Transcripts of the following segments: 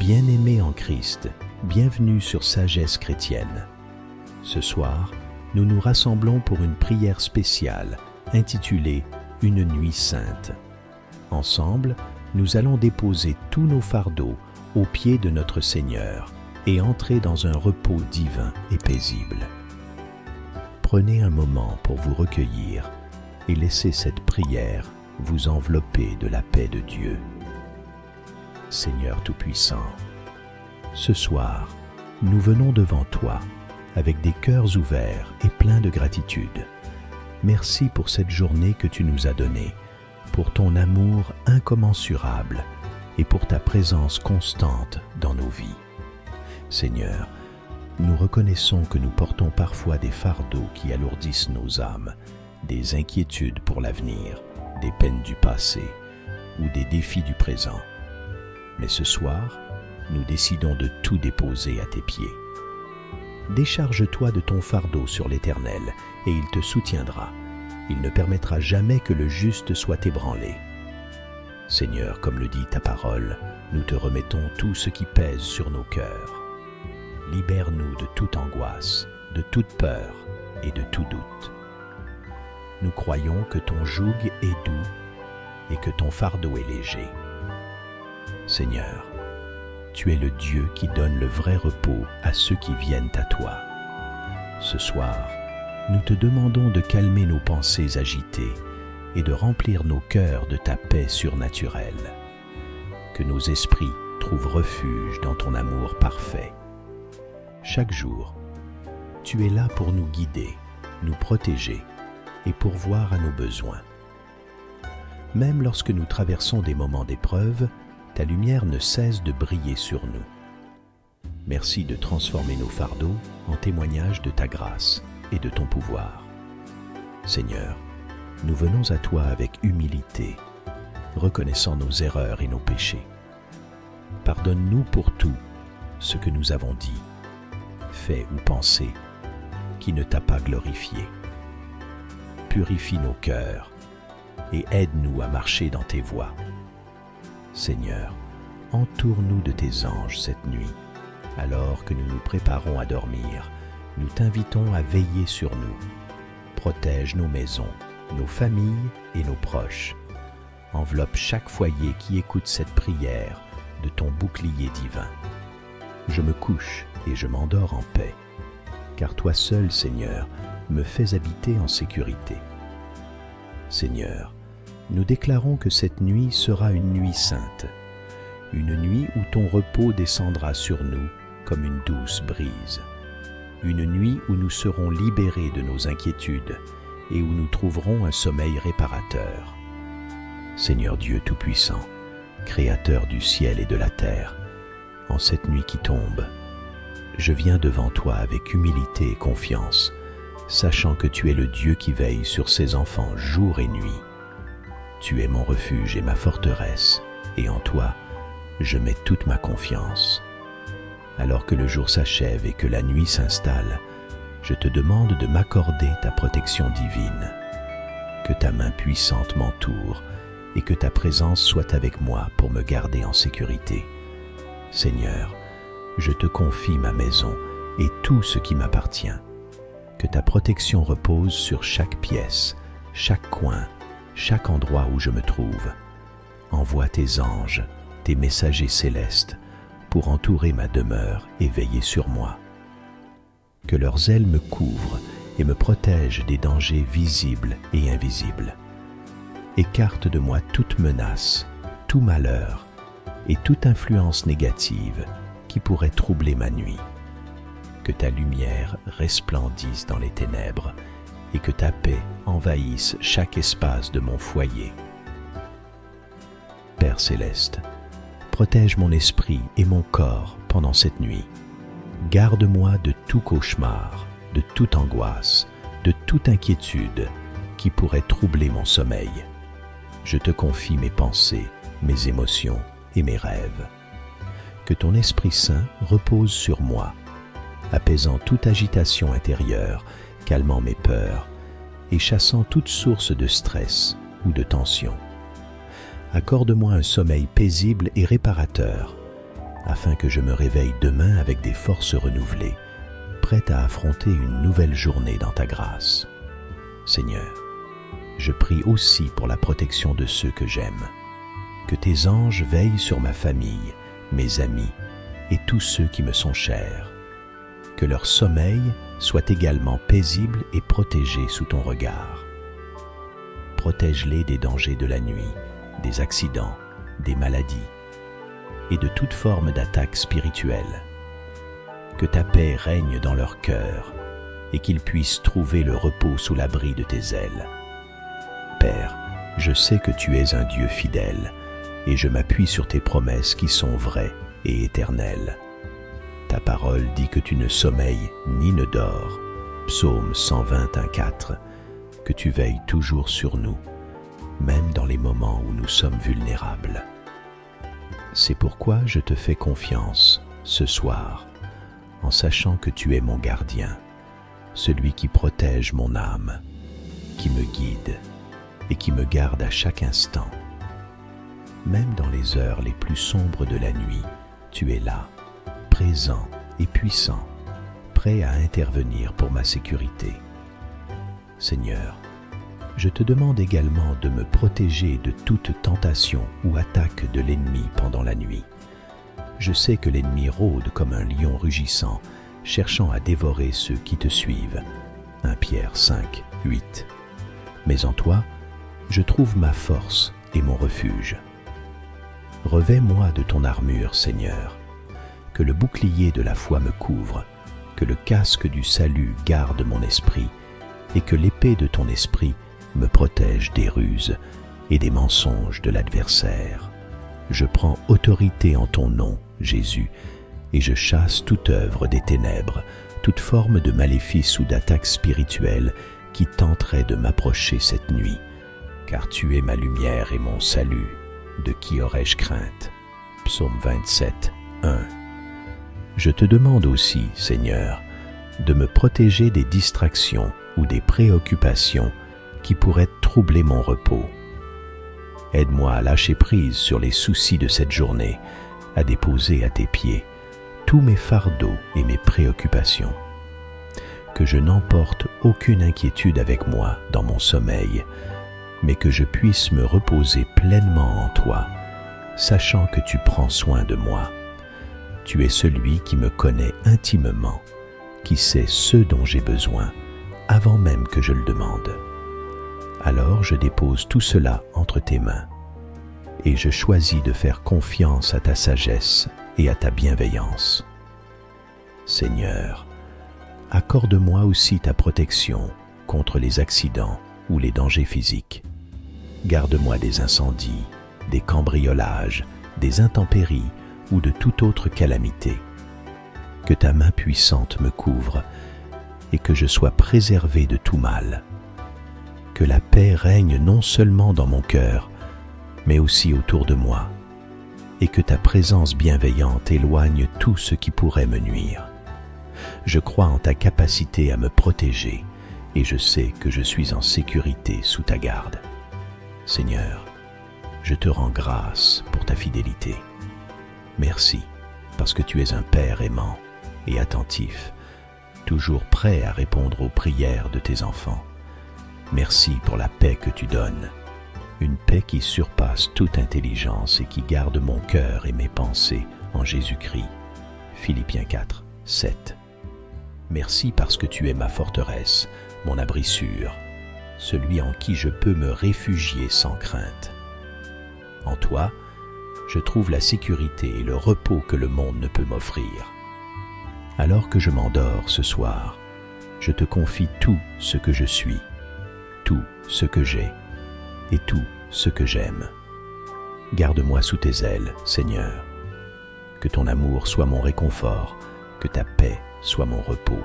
Bien-aimés en Christ, bienvenue sur Sagesse chrétienne. Ce soir, nous nous rassemblons pour une prière spéciale intitulée « Une nuit sainte ». Ensemble, nous allons déposer tous nos fardeaux aux pieds de notre Seigneur et entrer dans un repos divin et paisible. Prenez un moment pour vous recueillir et laissez cette prière vous envelopper de la paix de Dieu. Seigneur Tout-Puissant, ce soir, nous venons devant toi avec des cœurs ouverts et pleins de gratitude. Merci pour cette journée que tu nous as donnée, pour ton amour incommensurable et pour ta présence constante dans nos vies. Seigneur, nous reconnaissons que nous portons parfois des fardeaux qui alourdissent nos âmes, des inquiétudes pour l'avenir, des peines du passé ou des défis du présent. Mais ce soir, nous décidons de tout déposer à tes pieds. Décharge-toi de ton fardeau sur l'Éternel et il te soutiendra. Il ne permettra jamais que le juste soit ébranlé. Seigneur, comme le dit ta parole, nous te remettons tout ce qui pèse sur nos cœurs. Libère-nous de toute angoisse, de toute peur et de tout doute. Nous croyons que ton joug est doux et que ton fardeau est léger. Seigneur, tu es le Dieu qui donne le vrai repos à ceux qui viennent à toi. Ce soir, nous te demandons de calmer nos pensées agitées et de remplir nos cœurs de ta paix surnaturelle. Que nos esprits trouvent refuge dans ton amour parfait. Chaque jour, tu es là pour nous guider, nous protéger et pourvoir à nos besoins. Même lorsque nous traversons des moments d'épreuve, ta lumière ne cesse de briller sur nous. Merci de transformer nos fardeaux en témoignage de ta grâce et de ton pouvoir. Seigneur, nous venons à toi avec humilité, reconnaissant nos erreurs et nos péchés. Pardonne-nous pour tout ce que nous avons dit, fait ou pensé, qui ne t'a pas glorifié. Purifie nos cœurs et aide-nous à marcher dans tes voies. Seigneur, entoure-nous de tes anges cette nuit. Alors que nous nous préparons à dormir, nous t'invitons à veiller sur nous. Protège nos maisons, nos familles et nos proches. Enveloppe chaque foyer qui écoute cette prière de ton bouclier divin. Je me couche et je m'endors en paix, car toi seul, Seigneur, me fais habiter en sécurité. Seigneur, nous déclarons que cette nuit sera une nuit sainte, une nuit où ton repos descendra sur nous comme une douce brise, une nuit où nous serons libérés de nos inquiétudes et où nous trouverons un sommeil réparateur. Seigneur Dieu Tout-Puissant, Créateur du ciel et de la terre, en cette nuit qui tombe, je viens devant toi avec humilité et confiance, sachant que tu es le Dieu qui veille sur ses enfants jour et nuit. Tu es mon refuge et ma forteresse, et en toi, je mets toute ma confiance. Alors que le jour s'achève et que la nuit s'installe, je te demande de m'accorder ta protection divine. Que ta main puissante m'entoure et que ta présence soit avec moi pour me garder en sécurité. Seigneur, je te confie ma maison et tout ce qui m'appartient. Que ta protection repose sur chaque pièce, chaque coin, chaque endroit où je me trouve. Envoie tes anges, tes messagers célestes, pour entourer ma demeure et veiller sur moi. Que leurs ailes me couvrent et me protègent des dangers visibles et invisibles. Écarte de moi toute menace, tout malheur et toute influence négative qui pourrait troubler ma nuit. Que ta lumière resplendisse dans les ténèbres et que ta paix envahisse chaque espace de mon foyer. Père céleste, protège mon esprit et mon corps pendant cette nuit. Garde-moi de tout cauchemar, de toute angoisse, de toute inquiétude qui pourrait troubler mon sommeil. Je te confie mes pensées, mes émotions et mes rêves. Que ton Esprit Saint repose sur moi, apaisant toute agitation intérieure, calmant mes peurs et chassant toute source de stress ou de tension. Accorde-moi un sommeil paisible et réparateur, afin que je me réveille demain avec des forces renouvelées, prête à affronter une nouvelle journée dans ta grâce. Seigneur, je prie aussi pour la protection de ceux que j'aime. Que tes anges veillent sur ma famille, mes amis et tous ceux qui me sont chers. Que leur sommeil soit également paisible et protégé sous ton regard. Protège-les des dangers de la nuit, des accidents, des maladies et de toute forme d'attaque spirituelle. Que ta paix règne dans leur cœur et qu'ils puissent trouver le repos sous l'abri de tes ailes. Père, je sais que tu es un Dieu fidèle et je m'appuie sur tes promesses qui sont vraies et éternelles. Ta parole dit que tu ne sommeilles ni ne dors. Psaume 121:4, que tu veilles toujours sur nous, même dans les moments où nous sommes vulnérables. C'est pourquoi je te fais confiance ce soir, en sachant que tu es mon gardien, celui qui protège mon âme, qui me guide et qui me garde à chaque instant. Même dans les heures les plus sombres de la nuit, tu es là, présent et puissant, prêt à intervenir pour ma sécurité. Seigneur, je te demande également de me protéger de toute tentation ou attaque de l'ennemi pendant la nuit. Je sais que l'ennemi rôde comme un lion rugissant, cherchant à dévorer ceux qui te suivent. 1 Pierre 5:8. Mais en toi, je trouve ma force et mon refuge. Revêts-moi de ton armure, Seigneur, que le bouclier de la foi me couvre, que le casque du salut garde mon esprit, et que l'épée de ton esprit me protège des ruses et des mensonges de l'adversaire. Je prends autorité en ton nom, Jésus, et je chasse toute œuvre des ténèbres, toute forme de maléfice ou d'attaque spirituelle qui tenterait de m'approcher cette nuit, car tu es ma lumière et mon salut. De qui aurais-je crainte? Psaume 27:1. Je te demande aussi, Seigneur, de me protéger des distractions ou des préoccupations qui pourraient troubler mon repos. Aide-moi à lâcher prise sur les soucis de cette journée, à déposer à tes pieds tous mes fardeaux et mes préoccupations. Que je n'emporte aucune inquiétude avec moi dans mon sommeil, mais que je puisse me reposer pleinement en toi, sachant que tu prends soin de moi. Tu es celui qui me connaît intimement, qui sait ce dont j'ai besoin, avant même que je le demande. Alors je dépose tout cela entre tes mains, et je choisis de faire confiance à ta sagesse et à ta bienveillance. Seigneur, accorde-moi aussi ta protection contre les accidents ou les dangers physiques. Garde-moi des incendies, des cambriolages, des intempéries ou de toute autre calamité. Que ta main puissante me couvre et que je sois préservé de tout mal. Que la paix règne non seulement dans mon cœur, mais aussi autour de moi, et que ta présence bienveillante éloigne tout ce qui pourrait me nuire. Je crois en ta capacité à me protéger, et je sais que je suis en sécurité sous ta garde. Seigneur, je te rends grâce pour ta fidélité. Merci, parce que tu es un Père aimant et attentif, toujours prêt à répondre aux prières de tes enfants. Merci pour la paix que tu donnes, une paix qui surpasse toute intelligence et qui garde mon cœur et mes pensées en Jésus-Christ. Philippiens 4:7. Merci parce que tu es ma forteresse, mon abri sûr, celui en qui je peux me réfugier sans crainte. En toi, je trouve la sécurité et le repos que le monde ne peut m'offrir. Alors que je m'endors ce soir, je te confie tout ce que je suis, tout ce que j'ai et tout ce que j'aime. Garde-moi sous tes ailes, Seigneur. Que ton amour soit mon réconfort, que ta paix soit mon repos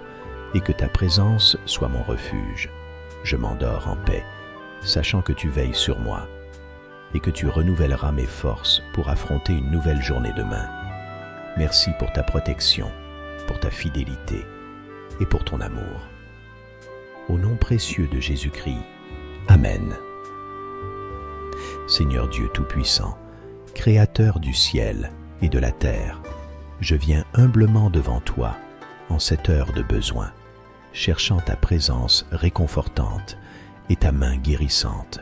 et que ta présence soit mon refuge. Je m'endors en paix, sachant que tu veilles sur moi et que tu renouvelleras mes forces pour affronter une nouvelle journée demain. Merci pour ta protection, pour ta fidélité et pour ton amour. Au nom précieux de Jésus-Christ, Amen. Seigneur Dieu Tout-Puissant, Créateur du ciel et de la terre, je viens humblement devant toi en cette heure de besoin, cherchant ta présence réconfortante et ta main guérissante.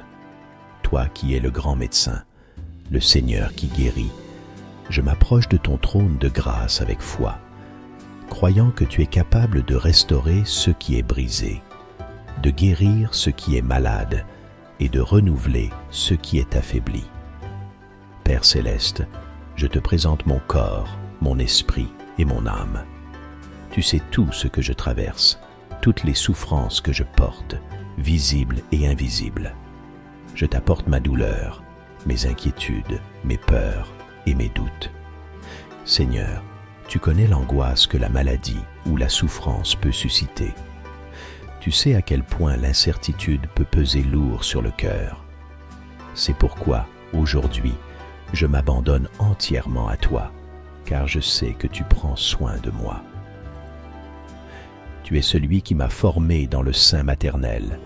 Toi qui es le grand médecin, le Seigneur qui guérit, je m'approche de ton trône de grâce avec foi, croyant que tu es capable de restaurer ce qui est brisé, de guérir ce qui est malade et de renouveler ce qui est affaibli. Père céleste, je te présente mon corps, mon esprit et mon âme. Tu sais tout ce que je traverse, toutes les souffrances que je porte, visibles et invisibles. Je t'apporte ma douleur, mes inquiétudes, mes peurs et mes doutes. Seigneur, tu connais l'angoisse que la maladie ou la souffrance peut susciter. Tu sais à quel point l'incertitude peut peser lourd sur le cœur. C'est pourquoi, aujourd'hui, je m'abandonne entièrement à toi, car je sais que tu prends soin de moi. Tu es celui qui m'a formé dans le sein maternel,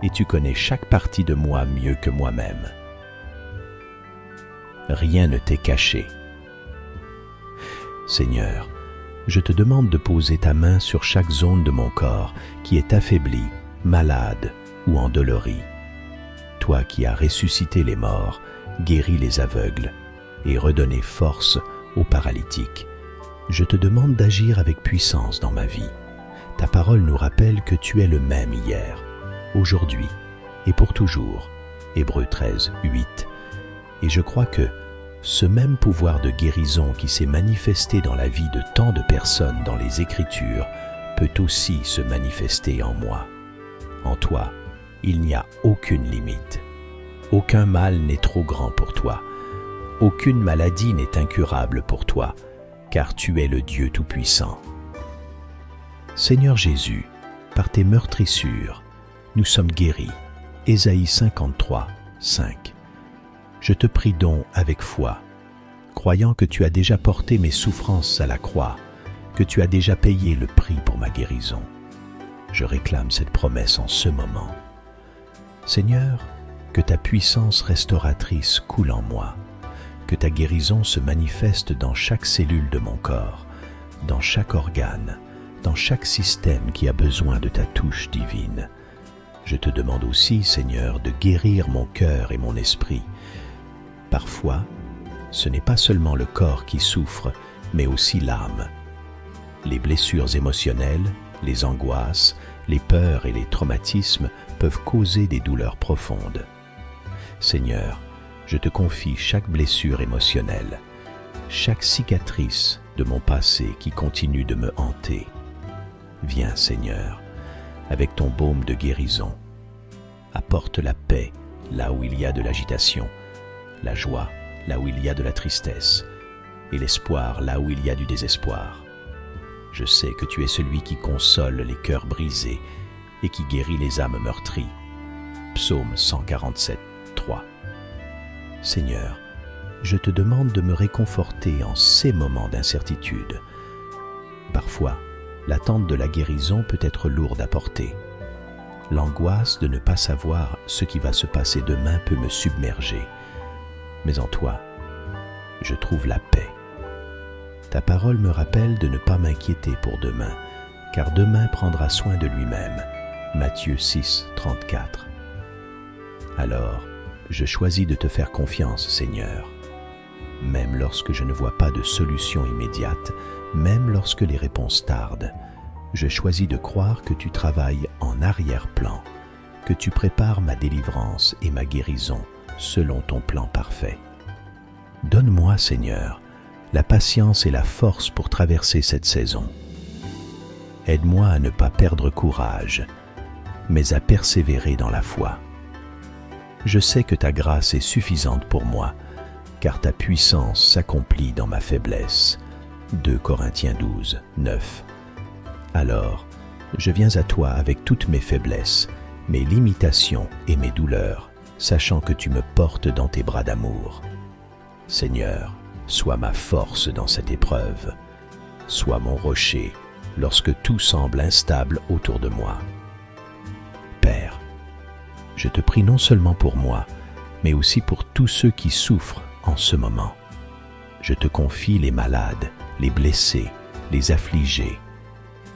et tu connais chaque partie de moi mieux que moi-même. Rien ne t'est caché. Seigneur, je te demande de poser ta main sur chaque zone de mon corps qui est affaiblie, malade ou endolorie. Toi qui as ressuscité les morts, guéri les aveugles et redonné force aux paralytiques, je te demande d'agir avec puissance dans ma vie. Ta parole nous rappelle que tu es le même hier, aujourd'hui et pour toujours. Hébreux 13, 8. Et je crois que ce même pouvoir de guérison qui s'est manifesté dans la vie de tant de personnes dans les Écritures peut aussi se manifester en moi. En toi, il n'y a aucune limite. Aucun mal n'est trop grand pour toi. Aucune maladie n'est incurable pour toi, car tu es le Dieu Tout-Puissant. Seigneur Jésus, par tes meurtrissures, nous sommes guéris. Ésaïe 53, 5. Je te prie donc avec foi, croyant que tu as déjà porté mes souffrances à la croix, que tu as déjà payé le prix pour ma guérison. Je réclame cette promesse en ce moment. Seigneur, que ta puissance restauratrice coule en moi, que ta guérison se manifeste dans chaque cellule de mon corps, dans chaque organe, dans chaque système qui a besoin de ta touche divine. Je te demande aussi, Seigneur, de guérir mon cœur et mon esprit. Parfois, ce n'est pas seulement le corps qui souffre, mais aussi l'âme. Les blessures émotionnelles, les angoisses, les peurs et les traumatismes peuvent causer des douleurs profondes. Seigneur, je te confie chaque blessure émotionnelle, chaque cicatrice de mon passé qui continue de me hanter. Viens, Seigneur, avec ton baume de guérison. Apporte la paix là où il y a de l'agitation, la joie là où il y a de la tristesse, et l'espoir là où il y a du désespoir. Je sais que tu es celui qui console les cœurs brisés et qui guérit les âmes meurtries. Psaume 147, 3. Seigneur, je te demande de me réconforter en ces moments d'incertitude. Parfois, l'attente de la guérison peut être lourde à porter. L'angoisse de ne pas savoir ce qui va se passer demain peut me submerger. Mais en toi, je trouve la paix. Ta parole me rappelle de ne pas m'inquiéter pour demain, car demain prendra soin de lui-même. Matthieu 6, 34. Alors, je choisis de te faire confiance, Seigneur. Même lorsque je ne vois pas de solution immédiate, même lorsque les réponses tardent, je choisis de croire que tu travailles en arrière-plan, que tu prépares ma délivrance et ma guérison selon ton plan parfait. Donne-moi, Seigneur, la patience et la force pour traverser cette saison. Aide-moi à ne pas perdre courage, mais à persévérer dans la foi. Je sais que ta grâce est suffisante pour moi, car ta puissance s'accomplit dans ma faiblesse. 2 Corinthiens 12, 9. Alors, je viens à toi avec toutes mes faiblesses, mes limitations et mes douleurs, sachant que tu me portes dans tes bras d'amour. Seigneur, sois ma force dans cette épreuve. Sois mon rocher lorsque tout semble instable autour de moi. Père, je te prie non seulement pour moi, mais aussi pour tous ceux qui souffrent en ce moment. Je te confie les malades, les blessés, les affligés,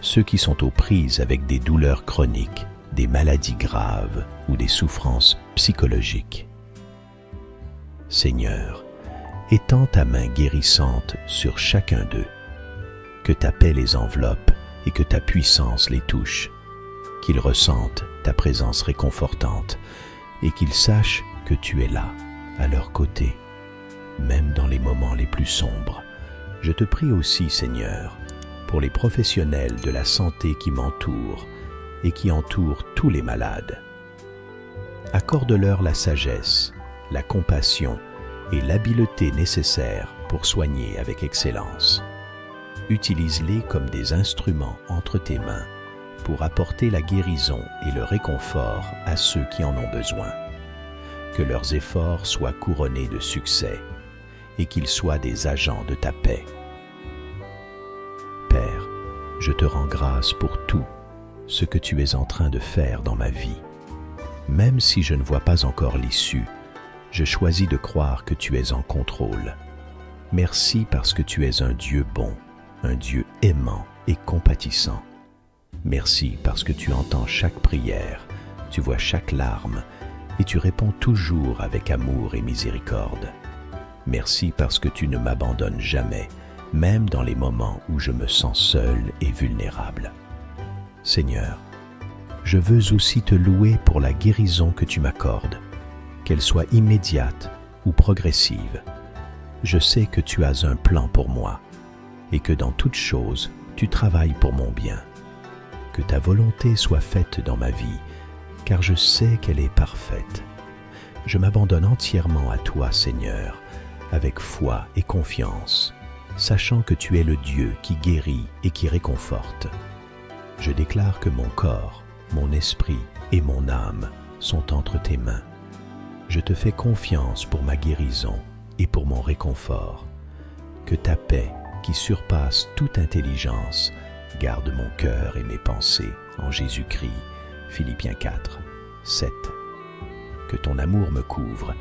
ceux qui sont aux prises avec des douleurs chroniques, des maladies graves ou des souffrances psychologiques. Seigneur, étends ta main guérissante sur chacun d'eux, que ta paix les enveloppe et que ta puissance les touche, qu'ils ressentent ta présence réconfortante et qu'ils sachent que tu es là, à leur côté, même dans les moments les plus sombres. Je te prie aussi, Seigneur, pour les professionnels de la santé qui m'entourent et qui entourent tous les malades. Accorde-leur la sagesse, la compassion et l'habileté nécessaires pour soigner avec excellence. Utilise-les comme des instruments entre tes mains pour apporter la guérison et le réconfort à ceux qui en ont besoin. Que leurs efforts soient couronnés de succès et qu'ils soient des agents de ta paix. Père, je te rends grâce pour tout ce que tu es en train de faire dans ma vie. Même si je ne vois pas encore l'issue, je choisis de croire que tu es en contrôle. Merci parce que tu es un Dieu bon, un Dieu aimant et compatissant. Merci parce que tu entends chaque prière, tu vois chaque larme et tu réponds toujours avec amour et miséricorde. Merci parce que tu ne m'abandonnes jamais, même dans les moments où je me sens seul et vulnérable. Seigneur, je veux aussi te louer pour la guérison que tu m'accordes, qu'elle soit immédiate ou progressive. Je sais que tu as un plan pour moi et que dans toute chose, tu travailles pour mon bien. Que ta volonté soit faite dans ma vie, car je sais qu'elle est parfaite. Je m'abandonne entièrement à toi, Seigneur, avec foi et confiance, sachant que tu es le Dieu qui guérit et qui réconforte. Je déclare que mon corps, mon esprit et mon âme sont entre tes mains. Je te fais confiance pour ma guérison et pour mon réconfort. Que ta paix, qui surpasse toute intelligence, garde mon cœur et mes pensées en Jésus-Christ. Philippiens 4, 7. Que ton amour me couvre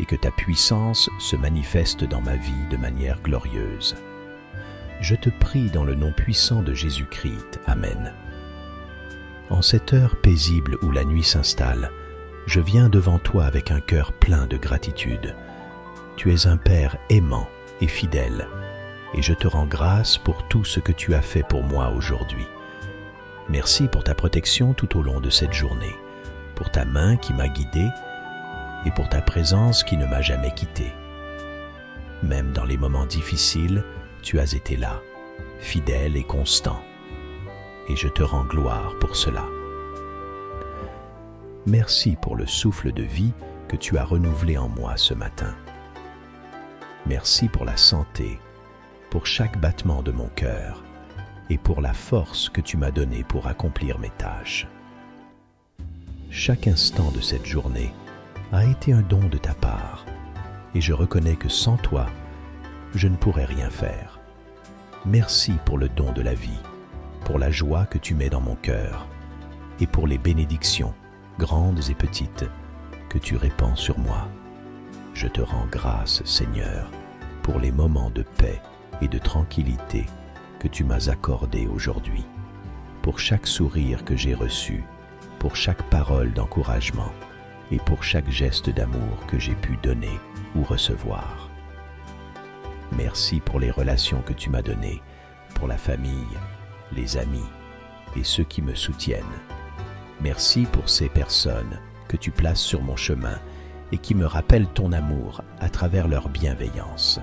et que ta puissance se manifeste dans ma vie de manière glorieuse. Je te prie dans le nom puissant de Jésus-Christ. Amen. En cette heure paisible où la nuit s'installe, je viens devant toi avec un cœur plein de gratitude. Tu es un Père aimant et fidèle, et je te rends grâce pour tout ce que tu as fait pour moi aujourd'hui. Merci pour ta protection tout au long de cette journée, pour ta main qui m'a guidé et pour ta présence qui ne m'a jamais quitté. Même dans les moments difficiles, tu as été là, fidèle et constant, et je te rends gloire pour cela. Merci pour le souffle de vie que tu as renouvelé en moi ce matin. Merci pour la santé, pour chaque battement de mon cœur et pour la force que tu m'as donnée pour accomplir mes tâches. Chaque instant de cette journée a été un don de ta part et je reconnais que sans toi, je ne pourrais rien faire. Merci pour le don de la vie, pour la joie que tu mets dans mon cœur et pour les bénédictions, grandes et petites, que tu répands sur moi. Je te rends grâce, Seigneur, pour les moments de paix et de tranquillité que tu m'as accordés aujourd'hui, pour chaque sourire que j'ai reçu, pour chaque parole d'encouragement et pour chaque geste d'amour que j'ai pu donner ou recevoir. Merci pour les relations que tu m'as données, pour la famille, les amis et ceux qui me soutiennent. Merci pour ces personnes que tu places sur mon chemin et qui me rappellent ton amour à travers leur bienveillance.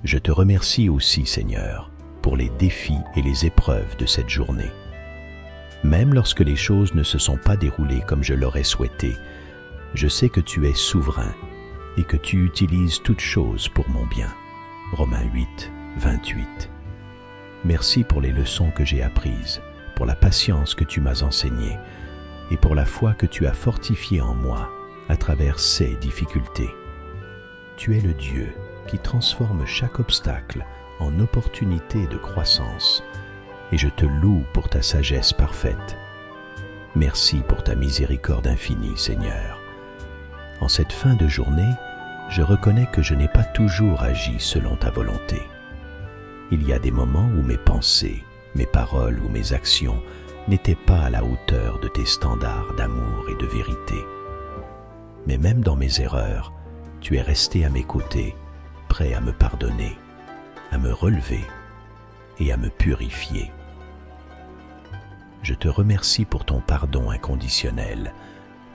Je te remercie aussi, Seigneur, pour les défis et les épreuves de cette journée. Même lorsque les choses ne se sont pas déroulées comme je l'aurais souhaité, je sais que tu es souverain et que tu utilises toutes choses pour mon bien. Romains 8, 28. Merci pour les leçons que j'ai apprises, pour la patience que tu m'as enseignée et pour la foi que tu as fortifiée en moi à travers ces difficultés. Tu es le Dieu qui transforme chaque obstacle en opportunité de croissance et je te loue pour ta sagesse parfaite. Merci pour ta miséricorde infinie, Seigneur. En cette fin de journée, je reconnais que je n'ai pas toujours agi selon ta volonté. Il y a des moments où mes pensées, mes paroles ou mes actions n'étaient pas à la hauteur de tes standards d'amour et de vérité. Mais même dans mes erreurs, tu es resté à mes côtés, prêt à me pardonner, à me relever et à me purifier. Je te remercie pour ton pardon inconditionnel,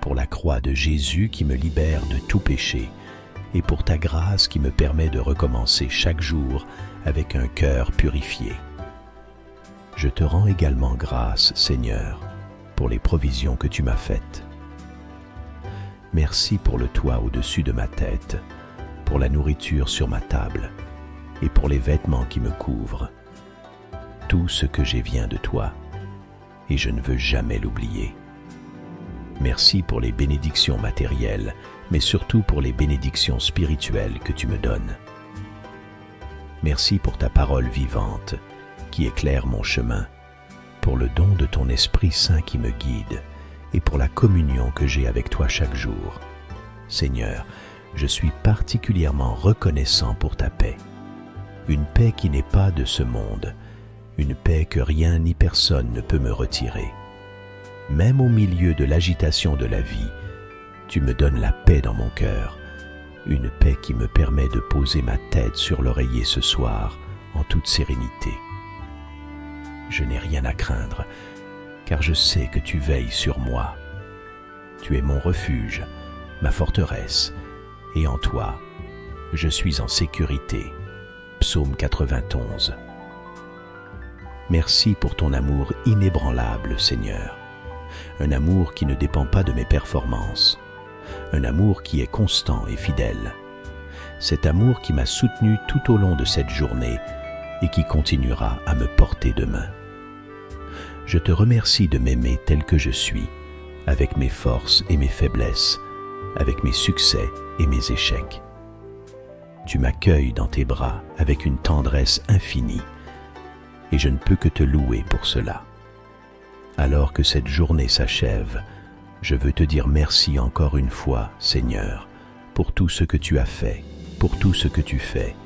pour la croix de Jésus qui me libère de tout péché et pour ta grâce qui me permet de recommencer chaque jour avec un cœur purifié. Je te rends également grâce, Seigneur, pour les provisions que tu m'as faites. Merci pour le toit au-dessus de ma tête, pour la nourriture sur ma table et pour les vêtements qui me couvrent. Tout ce que j'ai vient de toi, et je ne veux jamais l'oublier. Merci pour les bénédictions matérielles, mais surtout pour les bénédictions spirituelles que tu me donnes. Merci pour ta parole vivante qui éclaire mon chemin, pour le don de ton Esprit Saint qui me guide et pour la communion que j'ai avec toi chaque jour. Seigneur, je suis particulièrement reconnaissant pour ta paix. Une paix qui n'est pas de ce monde, une paix que rien ni personne ne peut me retirer. Même au milieu de l'agitation de la vie, tu me donnes la paix dans mon cœur, une paix qui me permet de poser ma tête sur l'oreiller ce soir en toute sérénité. Je n'ai rien à craindre, car je sais que tu veilles sur moi. Tu es mon refuge, ma forteresse, et en toi, je suis en sécurité. Psaume 91. Merci pour ton amour inébranlable, Seigneur. Un amour qui ne dépend pas de mes performances. Un amour qui est constant et fidèle. Cet amour qui m'a soutenu tout au long de cette journée et qui continuera à me porter demain. Je te remercie de m'aimer tel que je suis, avec mes forces et mes faiblesses, avec mes succès et mes échecs. Tu m'accueilles dans tes bras avec une tendresse infinie, et je ne peux que te louer pour cela. Alors que cette journée s'achève, je veux te dire merci encore une fois, Seigneur, pour tout ce que tu as fait, pour tout ce que tu fais,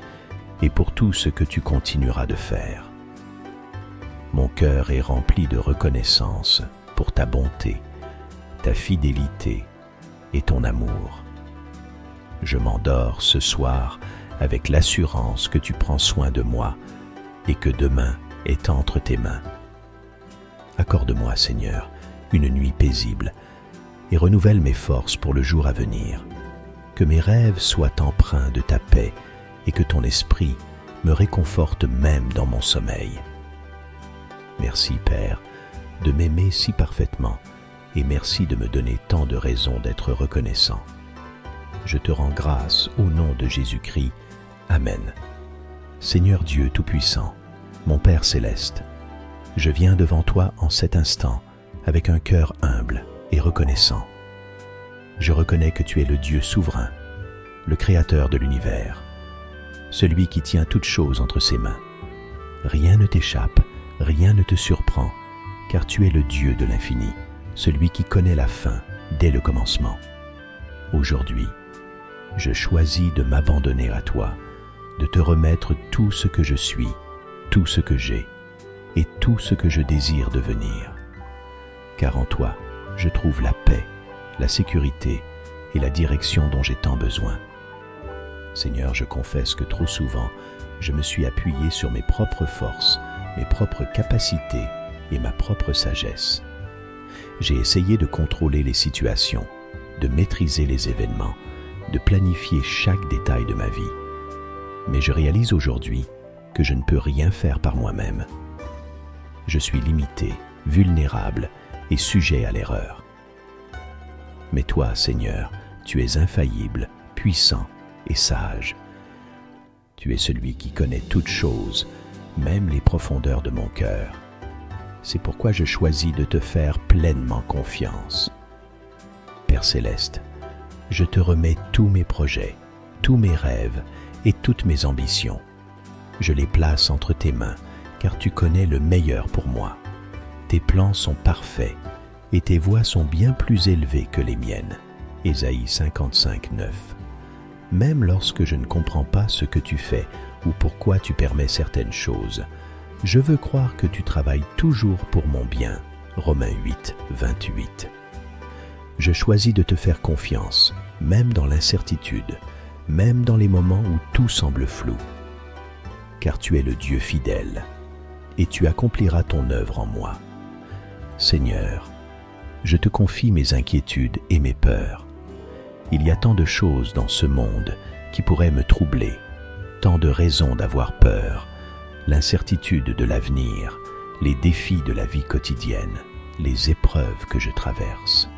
et pour tout ce que tu continueras de faire. Mon cœur est rempli de reconnaissance pour ta bonté, ta fidélité et ton amour. Je m'endors ce soir avec l'assurance que tu prends soin de moi et que demain est entre tes mains. Accorde-moi, Seigneur, une nuit paisible et renouvelle mes forces pour le jour à venir. Que mes rêves soient empreints de ta paix et que ton esprit me réconforte même dans mon sommeil. Merci, Père, de m'aimer si parfaitement et merci de me donner tant de raisons d'être reconnaissant. Je te rends grâce au nom de Jésus-Christ. Amen. Seigneur Dieu Tout-Puissant, mon Père Céleste, je viens devant toi en cet instant avec un cœur humble et reconnaissant. Je reconnais que tu es le Dieu souverain, le Créateur de l'univers, celui qui tient toutes choses entre ses mains. Rien ne t'échappe, rien ne te surprend, car tu es le Dieu de l'infini, celui qui connaît la fin dès le commencement. Aujourd'hui, je choisis de m'abandonner à toi, de te remettre tout ce que je suis, tout ce que j'ai et tout ce que je désire devenir. Car en toi, je trouve la paix, la sécurité et la direction dont j'ai tant besoin. Seigneur, je confesse que trop souvent, je me suis appuyé sur mes propres forces, mes propres capacités et ma propre sagesse. J'ai essayé de contrôler les situations, de maîtriser les événements, de planifier chaque détail de ma vie. Mais je réalise aujourd'hui que je ne peux rien faire par moi-même. Je suis limité, vulnérable et sujet à l'erreur. Mais toi, Seigneur, tu es infaillible, puissant et sage. Tu es celui qui connaît toutes choses, même les profondeurs de mon cœur. C'est pourquoi je choisis de te faire pleinement confiance. Père Céleste, je te remets tous mes projets, tous mes rêves et toutes mes ambitions. Je les place entre tes mains, car tu connais le meilleur pour moi. Tes plans sont parfaits et tes voies sont bien plus élevées que les miennes. Ésaïe 55, 9. Même lorsque je ne comprends pas ce que tu fais ou pourquoi tu permets certaines choses. Je veux croire que tu travailles toujours pour mon bien. Romains 8, 28. Je choisis de te faire confiance, même dans l'incertitude, même dans les moments où tout semble flou. Car tu es le Dieu fidèle, et tu accompliras ton œuvre en moi. Seigneur, je te confie mes inquiétudes et mes peurs. Il y a tant de choses dans ce monde qui pourraient me troubler, tant de raisons d'avoir peur, l'incertitude de l'avenir, les défis de la vie quotidienne, les épreuves que je traverse.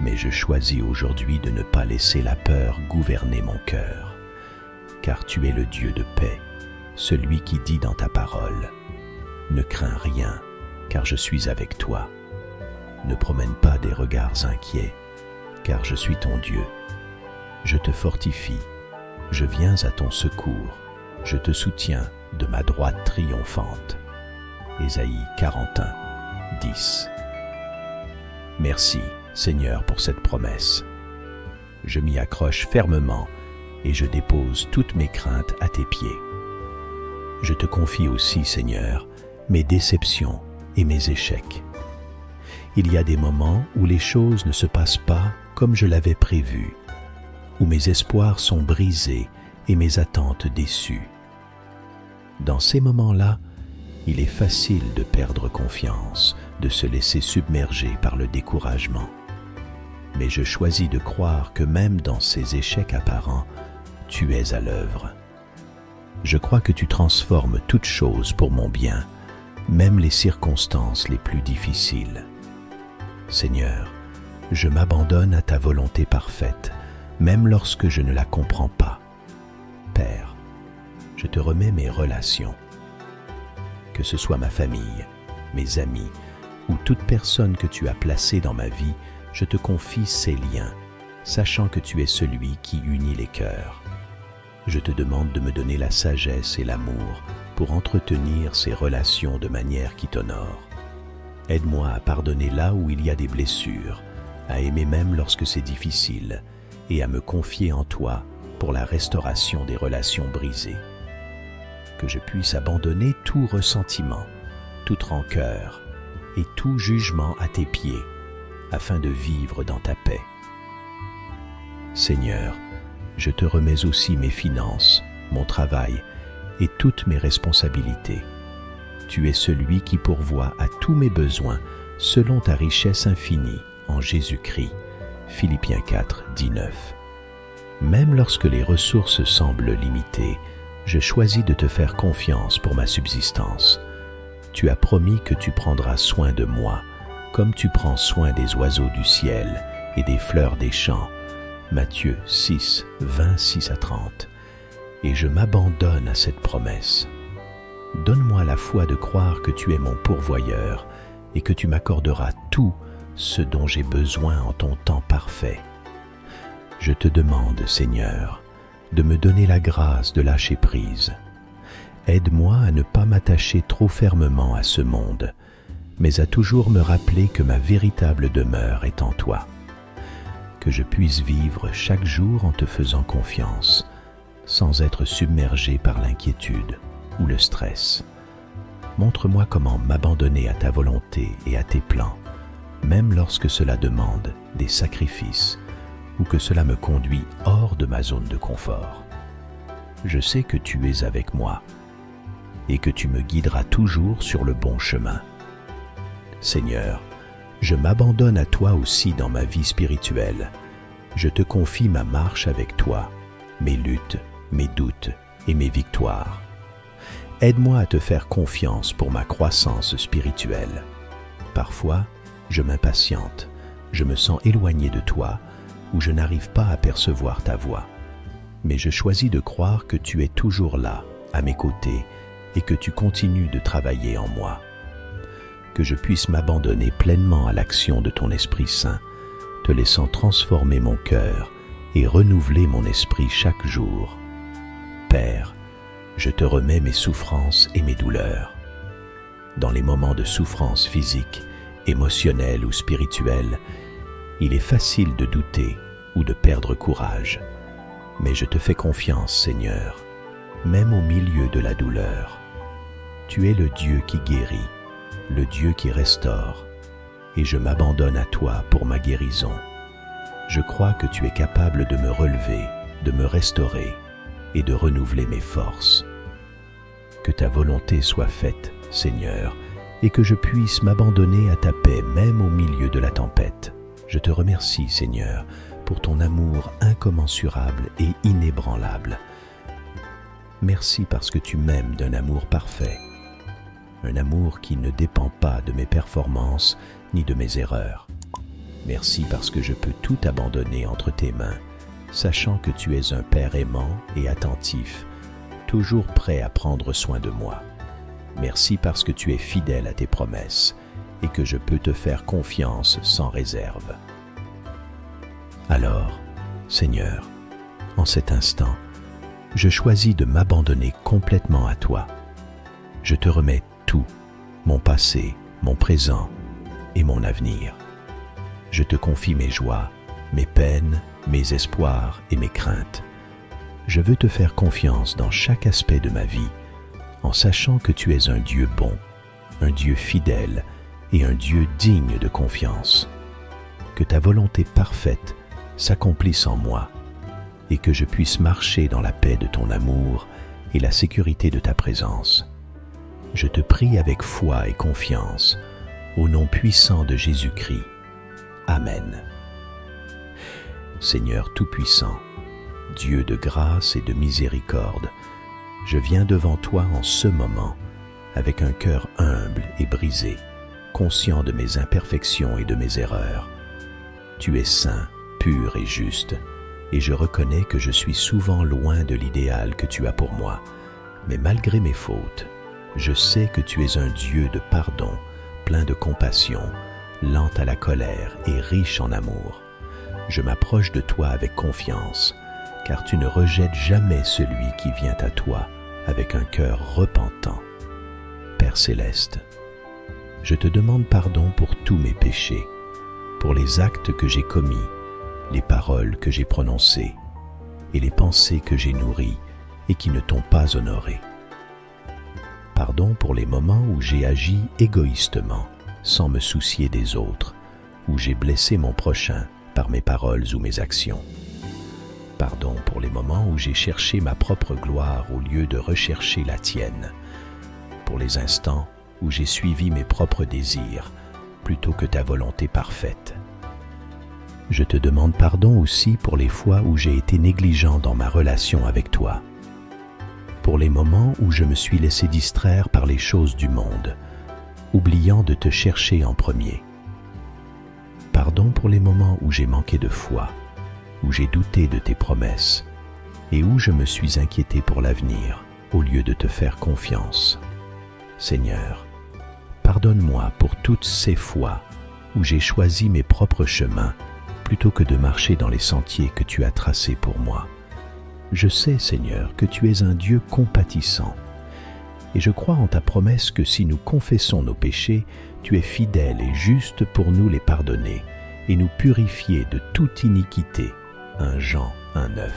Mais je choisis aujourd'hui de ne pas laisser la peur gouverner mon cœur, car tu es le Dieu de paix, celui qui dit dans ta parole « Ne crains rien, car je suis avec toi. Ne promène pas des regards inquiets, car je suis ton Dieu. Je te fortifie, je viens à ton secours, je te soutiens de ma droite triomphante. » Ésaïe 41, 10. Merci, Seigneur, pour cette promesse. Je m'y accroche fermement et je dépose toutes mes craintes à tes pieds. Je te confie aussi, Seigneur, mes déceptions et mes échecs. Il y a des moments où les choses ne se passent pas comme je l'avais prévu, où mes espoirs sont brisés et mes attentes déçues. Dans ces moments-là, il est facile de perdre confiance, de se laisser submerger par le découragement. Mais je choisis de croire que même dans ces échecs apparents, tu es à l'œuvre. Je crois que tu transformes toutes choses pour mon bien, même les circonstances les plus difficiles. Seigneur, je m'abandonne à ta volonté parfaite, même lorsque je ne la comprends pas. Père, je te remets mes relations. Que ce soit ma famille, mes amis ou toute personne que tu as placée dans ma vie, je te confie ces liens, sachant que tu es celui qui unit les cœurs. Je te demande de me donner la sagesse et l'amour pour entretenir ces relations de manière qui t'honore. Aide-moi à pardonner là où il y a des blessures, à aimer même lorsque c'est difficile, et à me confier en toi pour la restauration des relations brisées. Que je puisse abandonner tout ressentiment, toute rancœur et tout jugement à tes pieds, afin de vivre dans ta paix. Seigneur, je te remets aussi mes finances, mon travail et toutes mes responsabilités. Tu es celui qui pourvoit à tous mes besoins selon ta richesse infinie en Jésus-Christ. Philippiens 4, 19. Même lorsque les ressources semblent limitées, je choisis de te faire confiance pour ma subsistance. Tu as promis que tu prendras soin de moi, comme tu prends soin des oiseaux du ciel et des fleurs des champs. Matthieu 6, 26 à 30. Et je m'abandonne à cette promesse. Donne-moi la foi de croire que tu es mon pourvoyeur et que tu m'accorderas tout ce dont j'ai besoin en ton temps parfait. Je te demande, Seigneur, de me donner la grâce de lâcher prise. Aide-moi à ne pas m'attacher trop fermement à ce monde, mais à toujours me rappeler que ma véritable demeure est en toi. Que je puisse vivre chaque jour en te faisant confiance, sans être submergé par l'inquiétude ou le stress. Montre-moi comment m'abandonner à ta volonté et à tes plans, même lorsque cela demande des sacrifices ou que cela me conduit hors de ma zone de confort. Je sais que tu es avec moi et que tu me guideras toujours sur le bon chemin. Seigneur, je m'abandonne à toi aussi dans ma vie spirituelle. Je te confie ma marche avec toi, mes luttes, mes doutes et mes victoires. Aide-moi à te faire confiance pour ma croissance spirituelle. Parfois, je m'impatiente, je me sens éloigné de toi ou je n'arrive pas à percevoir ta voix. Mais je choisis de croire que tu es toujours là, à mes côtés, et que tu continues de travailler en moi. Que je puisse m'abandonner pleinement à l'action de ton Esprit Saint, te laissant transformer mon cœur et renouveler mon esprit chaque jour. Père, je te remets mes souffrances et mes douleurs. Dans les moments de souffrance physique, émotionnelle ou spirituelle, il est facile de douter ou de perdre courage. Mais je te fais confiance, Seigneur. même au milieu de la douleur. Tu es le Dieu qui guérit, le Dieu qui restaure, et je m'abandonne à toi pour ma guérison. Je crois que tu es capable de me relever, de me restaurer et de renouveler mes forces. Que ta volonté soit faite, Seigneur, et que je puisse m'abandonner à ta paix même au milieu de la tempête. Je te remercie, Seigneur, pour ton amour incommensurable et inébranlable. Merci parce que tu m'aimes d'un amour parfait, un amour qui ne dépend pas de mes performances ni de mes erreurs. Merci parce que je peux tout abandonner entre tes mains, sachant que tu es un Père aimant et attentif, toujours prêt à prendre soin de moi. Merci parce que tu es fidèle à tes promesses et que je peux te faire confiance sans réserve. Alors, Seigneur, en cet instant, je choisis de m'abandonner complètement à toi. Je te remets tout, mon passé, mon présent et mon avenir. Je te confie mes joies, mes peines, mes espoirs et mes craintes. Je veux te faire confiance dans chaque aspect de ma vie, en sachant que tu es un Dieu bon, un Dieu fidèle et un Dieu digne de confiance. Que ta volonté parfaite s'accomplisse en moi et que je puisse marcher dans la paix de ton amour et la sécurité de ta présence. Je te prie avec foi et confiance, au nom puissant de Jésus-Christ. Amen. Seigneur Tout-Puissant, Dieu de grâce et de miséricorde, je viens devant toi en ce moment avec un cœur humble et brisé, conscient de mes imperfections et de mes erreurs. Tu es saint, pur et juste, et je reconnais que je suis souvent loin de l'idéal que tu as pour moi. Mais malgré mes fautes, je sais que tu es un Dieu de pardon, plein de compassion, lent à la colère et riche en amour. Je m'approche de toi avec confiance, car tu ne rejettes jamais celui qui vient à toi avec un cœur repentant. Père céleste, je te demande pardon pour tous mes péchés, pour les actes que j'ai commis, les paroles que j'ai prononcées et les pensées que j'ai nourries et qui ne t'ont pas honoré. Pardon pour les moments où j'ai agi égoïstement, sans me soucier des autres, où j'ai blessé mon prochain par mes paroles ou mes actions. Pardon pour les moments où j'ai cherché ma propre gloire au lieu de rechercher la tienne, pour les instants où j'ai suivi mes propres désirs plutôt que ta volonté parfaite. Je te demande pardon aussi pour les fois où j'ai été négligent dans ma relation avec toi, pour les moments où je me suis laissé distraire par les choses du monde, oubliant de te chercher en premier. Pardon pour les moments où j'ai manqué de foi, où j'ai douté de tes promesses et où je me suis inquiété pour l'avenir au lieu de te faire confiance. Seigneur, pardonne-moi pour toutes ces fois où j'ai choisi mes propres chemins plutôt que de marcher dans les sentiers que tu as tracés pour moi. Je sais, Seigneur, que tu es un Dieu compatissant, et je crois en ta promesse que si nous confessons nos péchés, tu es fidèle et juste pour nous les pardonner et nous purifier de toute iniquité. 1 Jean 1,9.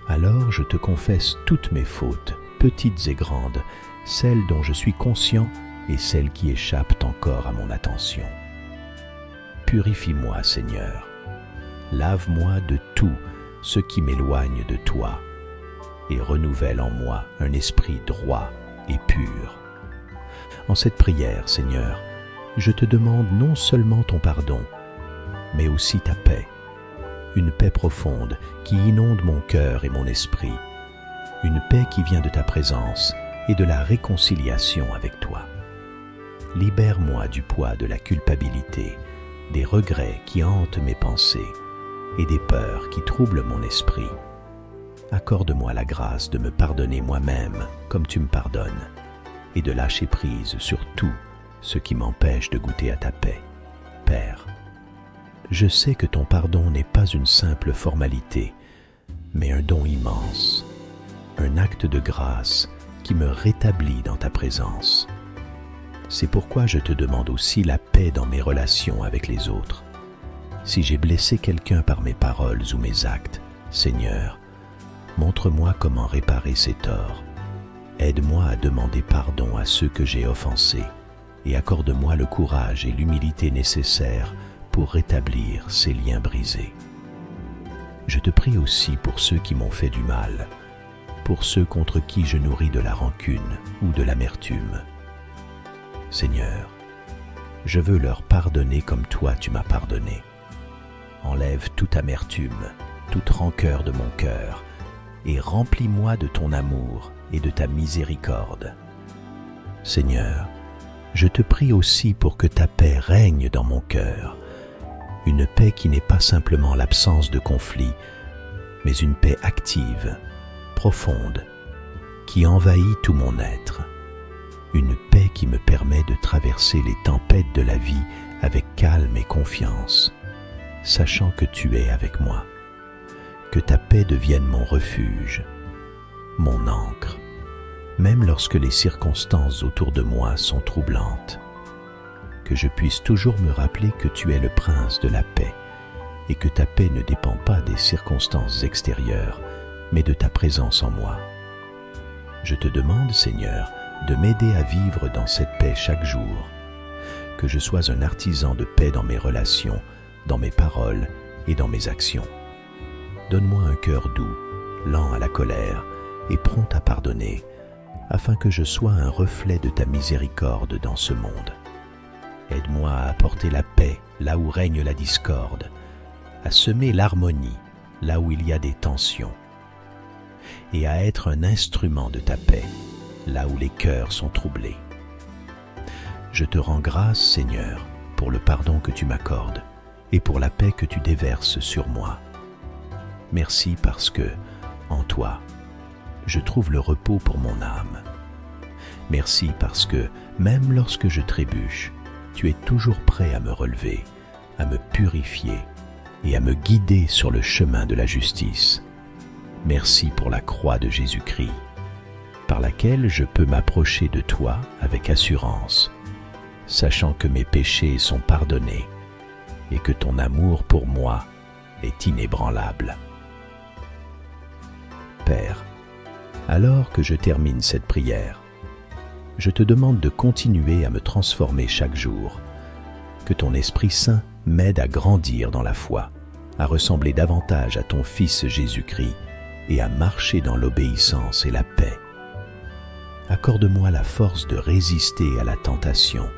Alors je te confesse toutes mes fautes, petites et grandes, celles dont je suis conscient et celles qui échappent encore à mon attention. Purifie-moi, Seigneur. Lave-moi de tout ce qui m'éloigne de toi et renouvelle en moi un esprit droit et pur. En cette prière, Seigneur, je te demande non seulement ton pardon, mais aussi ta paix, une paix profonde qui inonde mon cœur et mon esprit, une paix qui vient de ta présence et de la réconciliation avec toi. Libère-moi du poids de la culpabilité, des regrets qui hantent mes pensées et des peurs qui troublent mon esprit. Accorde-moi la grâce de me pardonner moi-même comme tu me pardonnes et de lâcher prise sur tout ce qui m'empêche de goûter à ta paix. Père, je sais que ton pardon n'est pas une simple formalité, mais un don immense, un acte de grâce qui me rétablit dans ta présence. C'est pourquoi je te demande aussi la paix dans mes relations avec les autres. Si j'ai blessé quelqu'un par mes paroles ou mes actes, Seigneur, Montre-moi comment réparer ces torts. Aide-moi à demander pardon à ceux que j'ai offensés et accorde-moi le courage et l'humilité nécessaires pour rétablir ces liens brisés. Je te prie aussi pour ceux qui m'ont fait du mal, pour ceux contre qui je nourris de la rancune ou de l'amertume. Seigneur, je veux leur pardonner comme toi tu m'as pardonné. Enlève toute amertume, toute rancœur de mon cœur, et remplis-moi de ton amour et de ta miséricorde. Seigneur, je te prie aussi pour que ta paix règne dans mon cœur, une paix qui n'est pas simplement l'absence de conflit, mais une paix active, profonde, qui envahit tout mon être, une paix qui me permet de traverser les tempêtes de la vie avec calme et confiance, sachant que tu es avec moi. Que ta paix devienne mon refuge, mon ancre, même lorsque les circonstances autour de moi sont troublantes. Que je puisse toujours me rappeler que tu es le prince de la paix et que ta paix ne dépend pas des circonstances extérieures, mais de ta présence en moi. Je te demande, Seigneur, de m'aider à vivre dans cette paix chaque jour, que je sois un artisan de paix dans mes relations, dans mes paroles et dans mes actions. Donne-moi un cœur doux, lent à la colère et prompt à pardonner, afin que je sois un reflet de ta miséricorde dans ce monde. Aide-moi à apporter la paix là où règne la discorde, à semer l'harmonie là où il y a des tensions, et à être un instrument de ta paix là où les cœurs sont troublés. Je te rends grâce, Seigneur, pour le pardon que tu m'accordes et pour la paix que tu déverses sur moi. Merci parce que, en toi, je trouve le repos pour mon âme. Merci parce que, même lorsque je trébuche, tu es toujours prêt à me relever, à me purifier et à me guider sur le chemin de la justice. Merci pour la croix de Jésus-Christ, par laquelle je peux m'approcher de toi avec assurance, sachant que mes péchés sont pardonnés et que ton amour pour moi est inébranlable. Père, alors que je termine cette prière, je te demande de continuer à me transformer chaque jour, que ton Esprit Saint m'aide à grandir dans la foi, à ressembler davantage à ton Fils Jésus-Christ et à marcher dans l'obéissance et la paix. Accorde-moi la force de résister à la tentation,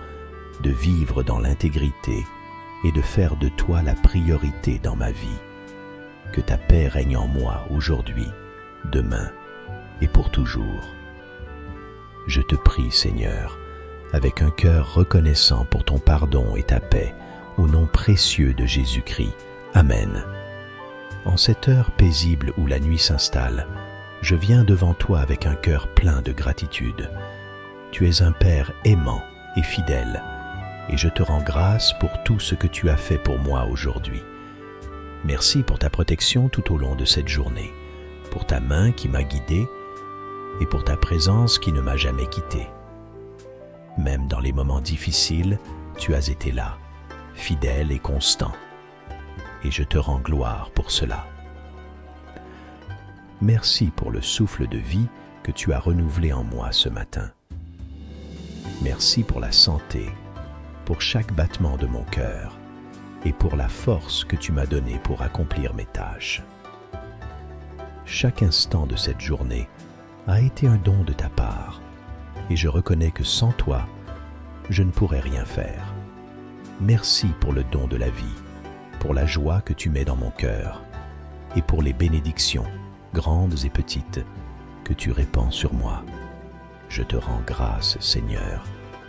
de vivre dans l'intégrité et de faire de toi la priorité dans ma vie. Que ta paix règne en moi aujourd'hui, demain et pour toujours. Je te prie, Seigneur, avec un cœur reconnaissant pour ton pardon et ta paix, au nom précieux de Jésus-Christ. Amen. En cette heure paisible où la nuit s'installe, je viens devant toi avec un cœur plein de gratitude. Tu es un Père aimant et fidèle, et je te rends grâce pour tout ce que tu as fait pour moi aujourd'hui. Merci pour ta protection tout au long de cette journée, pour ta main qui m'a guidé et pour ta présence qui ne m'a jamais quitté. Même dans les moments difficiles, tu as été là, fidèle et constant, et je te rends gloire pour cela. Merci pour le souffle de vie que tu as renouvelé en moi ce matin. Merci pour la santé, pour chaque battement de mon cœur et pour la force que tu m'as donnée pour accomplir mes tâches. Chaque instant de cette journée a été un don de ta part et je reconnais que sans toi, je ne pourrais rien faire. Merci pour le don de la vie, pour la joie que tu mets dans mon cœur et pour les bénédictions, grandes et petites, que tu répands sur moi. Je te rends grâce, Seigneur,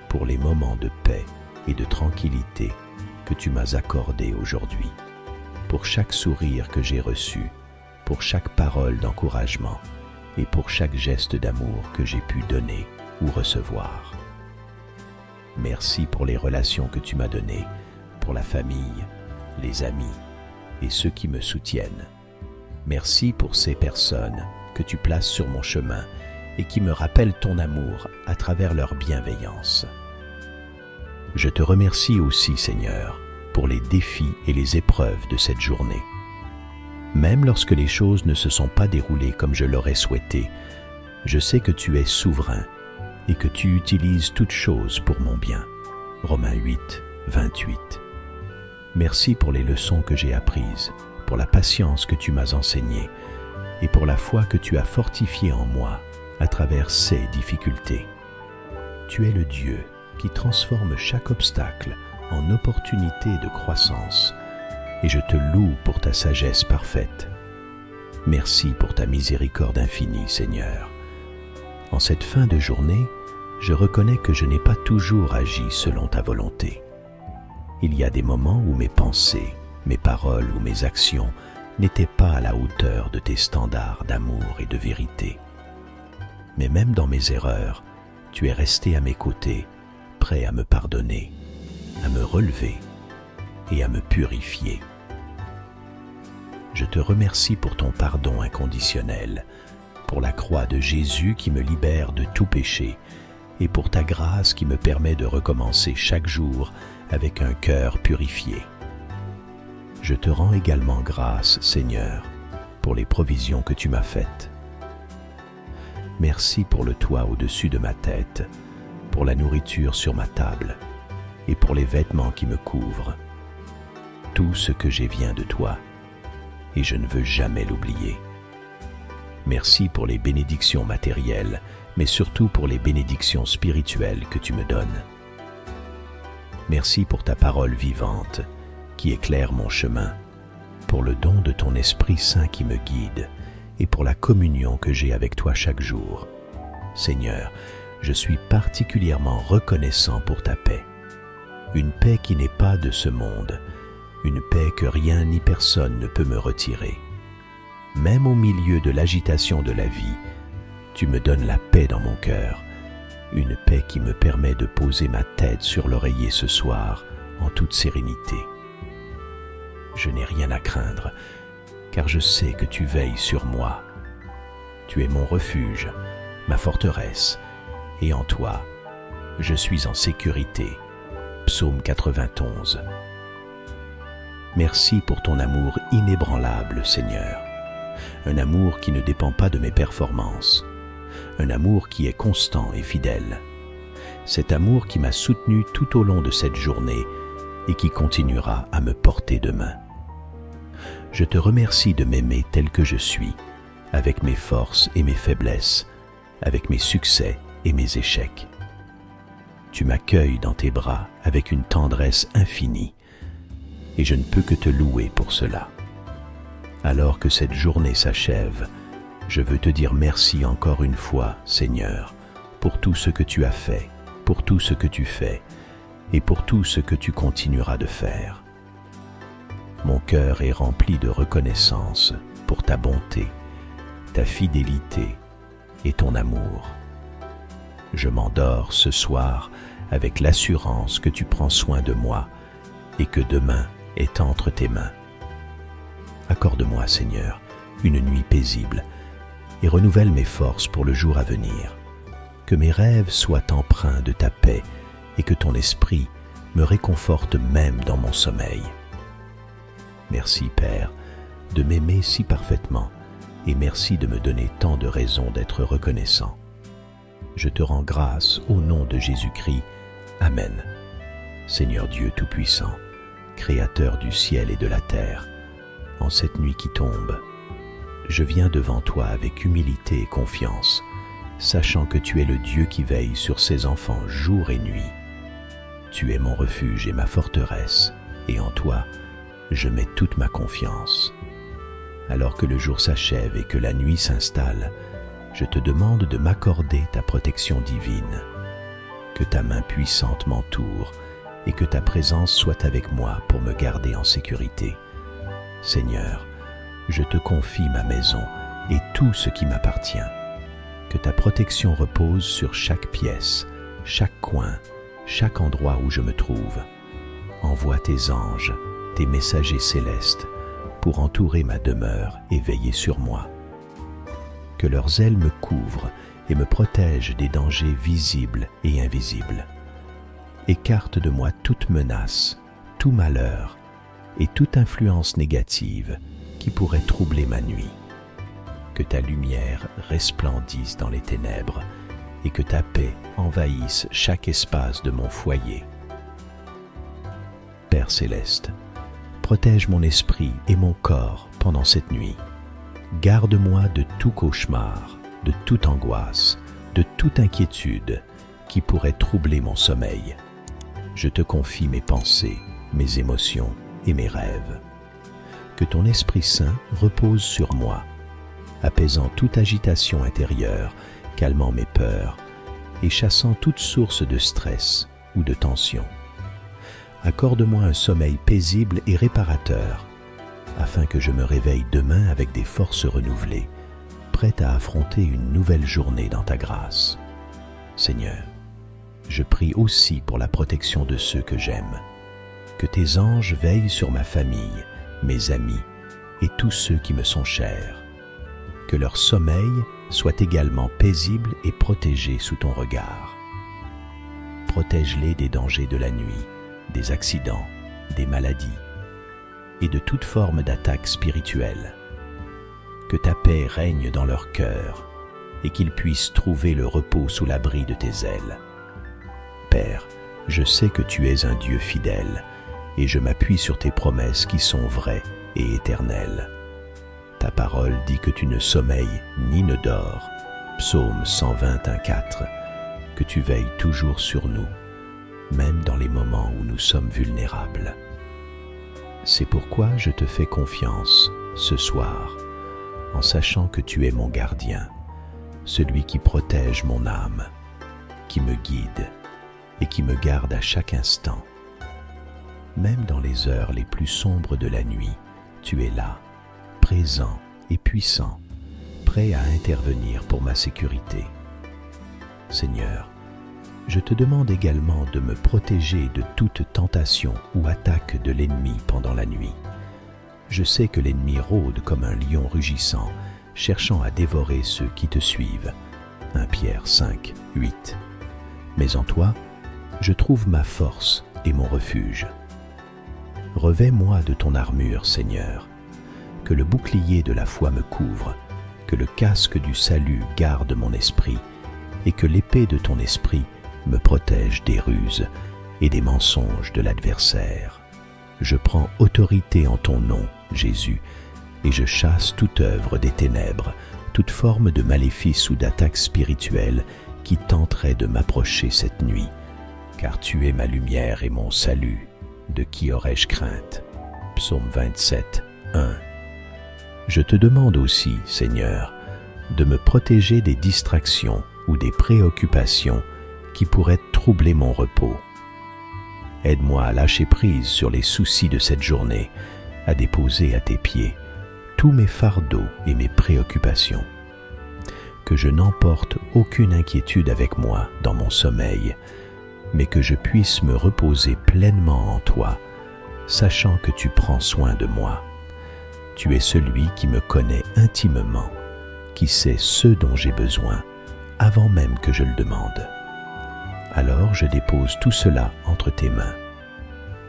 pour les moments de paix et de tranquillité que tu m'as accordés aujourd'hui, pour chaque sourire que j'ai reçu, pour chaque parole d'encouragement et pour chaque geste d'amour que j'ai pu donner ou recevoir. Merci pour les relations que tu m'as données, pour la famille, les amis et ceux qui me soutiennent. Merci pour ces personnes que tu places sur mon chemin et qui me rappellent ton amour à travers leur bienveillance. Je te remercie aussi, Seigneur, pour les défis et les épreuves de cette journée. Même lorsque les choses ne se sont pas déroulées comme je l'aurais souhaité, je sais que tu es souverain et que tu utilises toutes choses pour mon bien. Romains 8, 28. Merci pour les leçons que j'ai apprises, pour la patience que tu m'as enseignée et pour la foi que tu as fortifiée en moi à travers ces difficultés. Tu es le Dieu qui transforme chaque obstacle en opportunité de croissance et je te loue pour ta sagesse parfaite. Merci pour ta miséricorde infinie, Seigneur. En cette fin de journée, je reconnais que je n'ai pas toujours agi selon ta volonté. Il y a des moments où mes pensées, mes paroles ou mes actions n'étaient pas à la hauteur de tes standards d'amour et de vérité. Mais même dans mes erreurs, tu es resté à mes côtés, prêt à me pardonner, à me relever et à me purifier. Je te remercie pour ton pardon inconditionnel, pour la croix de Jésus qui me libère de tout péché et pour ta grâce qui me permet de recommencer chaque jour avec un cœur purifié. Je te rends également grâce, Seigneur, pour les provisions que tu m'as faites. Merci pour le toit au-dessus de ma tête, pour la nourriture sur ma table et pour les vêtements qui me couvrent. Tout ce que j'ai vient de toi et je ne veux jamais l'oublier. Merci pour les bénédictions matérielles, mais surtout pour les bénédictions spirituelles que tu me donnes. Merci pour ta parole vivante qui éclaire mon chemin, pour le don de ton Esprit Saint qui me guide et pour la communion que j'ai avec toi chaque jour. Seigneur, je suis particulièrement reconnaissant pour ta paix. Une paix qui n'est pas de ce monde, une paix que rien ni personne ne peut me retirer. Même au milieu de l'agitation de la vie, tu me donnes la paix dans mon cœur, une paix qui me permet de poser ma tête sur l'oreiller ce soir en toute sérénité. Je n'ai rien à craindre, car je sais que tu veilles sur moi. Tu es mon refuge, ma forteresse, et en toi, je suis en sécurité. Psaume 91. Merci pour ton amour inébranlable, Seigneur. Un amour qui ne dépend pas de mes performances. Un amour qui est constant et fidèle. Cet amour qui m'a soutenu tout au long de cette journée et qui continuera à me porter demain. Je te remercie de m'aimer tel que je suis, avec mes forces et mes faiblesses, avec mes succès et mes échecs. Tu m'accueilles dans tes bras avec une tendresse infinie, et je ne peux que te louer pour cela. Alors que cette journée s'achève, je veux te dire merci encore une fois, Seigneur, pour tout ce que tu as fait, pour tout ce que tu fais, et pour tout ce que tu continueras de faire. Mon cœur est rempli de reconnaissance pour ta bonté, ta fidélité et ton amour. Je m'endors ce soir avec l'assurance que tu prends soin de moi et que demain est entre tes mains. Accorde-moi, Seigneur, une nuit paisible et renouvelle mes forces pour le jour à venir. Que mes rêves soient empreints de ta paix et que ton esprit me réconforte même dans mon sommeil. Merci, Père, de m'aimer si parfaitement et merci de me donner tant de raisons d'être reconnaissant. Je te rends grâce au nom de Jésus-Christ. Amen. Seigneur Dieu Tout-Puissant, Créateur du ciel et de la terre, en cette nuit qui tombe, je viens devant toi avec humilité et confiance, sachant que tu es le Dieu qui veille sur ses enfants jour et nuit. Tu es mon refuge et ma forteresse, et en toi, je mets toute ma confiance. Alors que le jour s'achève et que la nuit s'installe, je te demande de m'accorder ta protection divine. Que ta main puissante m'entoure et que ta présence soit avec moi pour me garder en sécurité. Seigneur, je te confie ma maison et tout ce qui m'appartient. Que ta protection repose sur chaque pièce, chaque coin, chaque endroit où je me trouve. Envoie tes anges, tes messagers célestes, pour entourer ma demeure et veiller sur moi. Que leurs ailes me couvrent et me protègent des dangers visibles et invisibles. Écarte de moi toute menace, tout malheur et toute influence négative qui qui pourrait troubler ma nuit. Que ta lumière resplendisse dans les ténèbres et que ta paix envahisse chaque espace de mon foyer. Père céleste, protège mon esprit et mon corps pendant cette nuit. Garde-moi de tout cauchemar, de toute angoisse, de toute inquiétude qui pourrait troubler mon sommeil. Je te confie mes pensées, mes émotions et mes rêves. Que ton Esprit Saint repose sur moi, apaisant toute agitation intérieure, calmant mes peurs et chassant toute source de stress ou de tension. Accorde-moi un sommeil paisible et réparateur, afin que je me réveille demain avec des forces renouvelées, prête à affronter une nouvelle journée dans ta grâce. Seigneur, je prie aussi pour la protection de ceux que j'aime. Que tes anges veillent sur ma famille, mes amis et tous ceux qui me sont chers. Que leur sommeil soit également paisible et protégé sous ton regard. Protège-les des dangers de la nuit, des accidents, des maladies et de toute forme d'attaque spirituelle. Que ta paix règne dans leur cœur et qu'ils puissent trouver le repos sous l'abri de tes ailes. Père, je sais que tu es un Dieu fidèle et je m'appuie sur tes promesses qui sont vraies et éternelles. Ta parole dit que tu ne sommeilles ni ne dors, Psaume 121:4, que tu veilles toujours sur nous, même dans les moments où nous sommes vulnérables. C'est pourquoi je te fais confiance ce soir, en sachant que tu es mon gardien, celui qui protège mon âme, qui me guide et qui me garde à chaque instant. Même dans les heures les plus sombres de la nuit, tu es là, présent et puissant, prêt à intervenir pour ma sécurité. Seigneur, je te demande également de me protéger de toute tentation ou attaque de l'ennemi pendant la nuit. Je sais que l'ennemi rôde comme un lion rugissant, cherchant à dévorer ceux qui te suivent. 1 Pierre 5:8. Mais en toi, je trouve ma force et mon refuge. Revêt-moi de ton armure, Seigneur, que le bouclier de la foi me couvre, que le casque du salut garde mon esprit, et que l'épée de ton esprit me protège des ruses et des mensonges de l'adversaire. Je prends autorité en ton nom, Jésus, et je chasse toute œuvre des ténèbres, toute forme de maléfice ou d'attaque spirituelle qui tenterait de m'approcher cette nuit, car tu es ma lumière et mon salut. De qui aurais-je crainte? Psaume 27:1. Je te demande aussi, Seigneur, de me protéger des distractions ou des préoccupations qui pourraient troubler mon repos. Aide-moi à lâcher prise sur les soucis de cette journée, à déposer à tes pieds tous mes fardeaux et mes préoccupations. Que je n'emporte aucune inquiétude avec moi dans mon sommeil, mais que je puisse me reposer pleinement en toi, sachant que tu prends soin de moi. Tu es celui qui me connaît intimement, qui sait ce dont j'ai besoin, avant même que je le demande. Alors je dépose tout cela entre tes mains,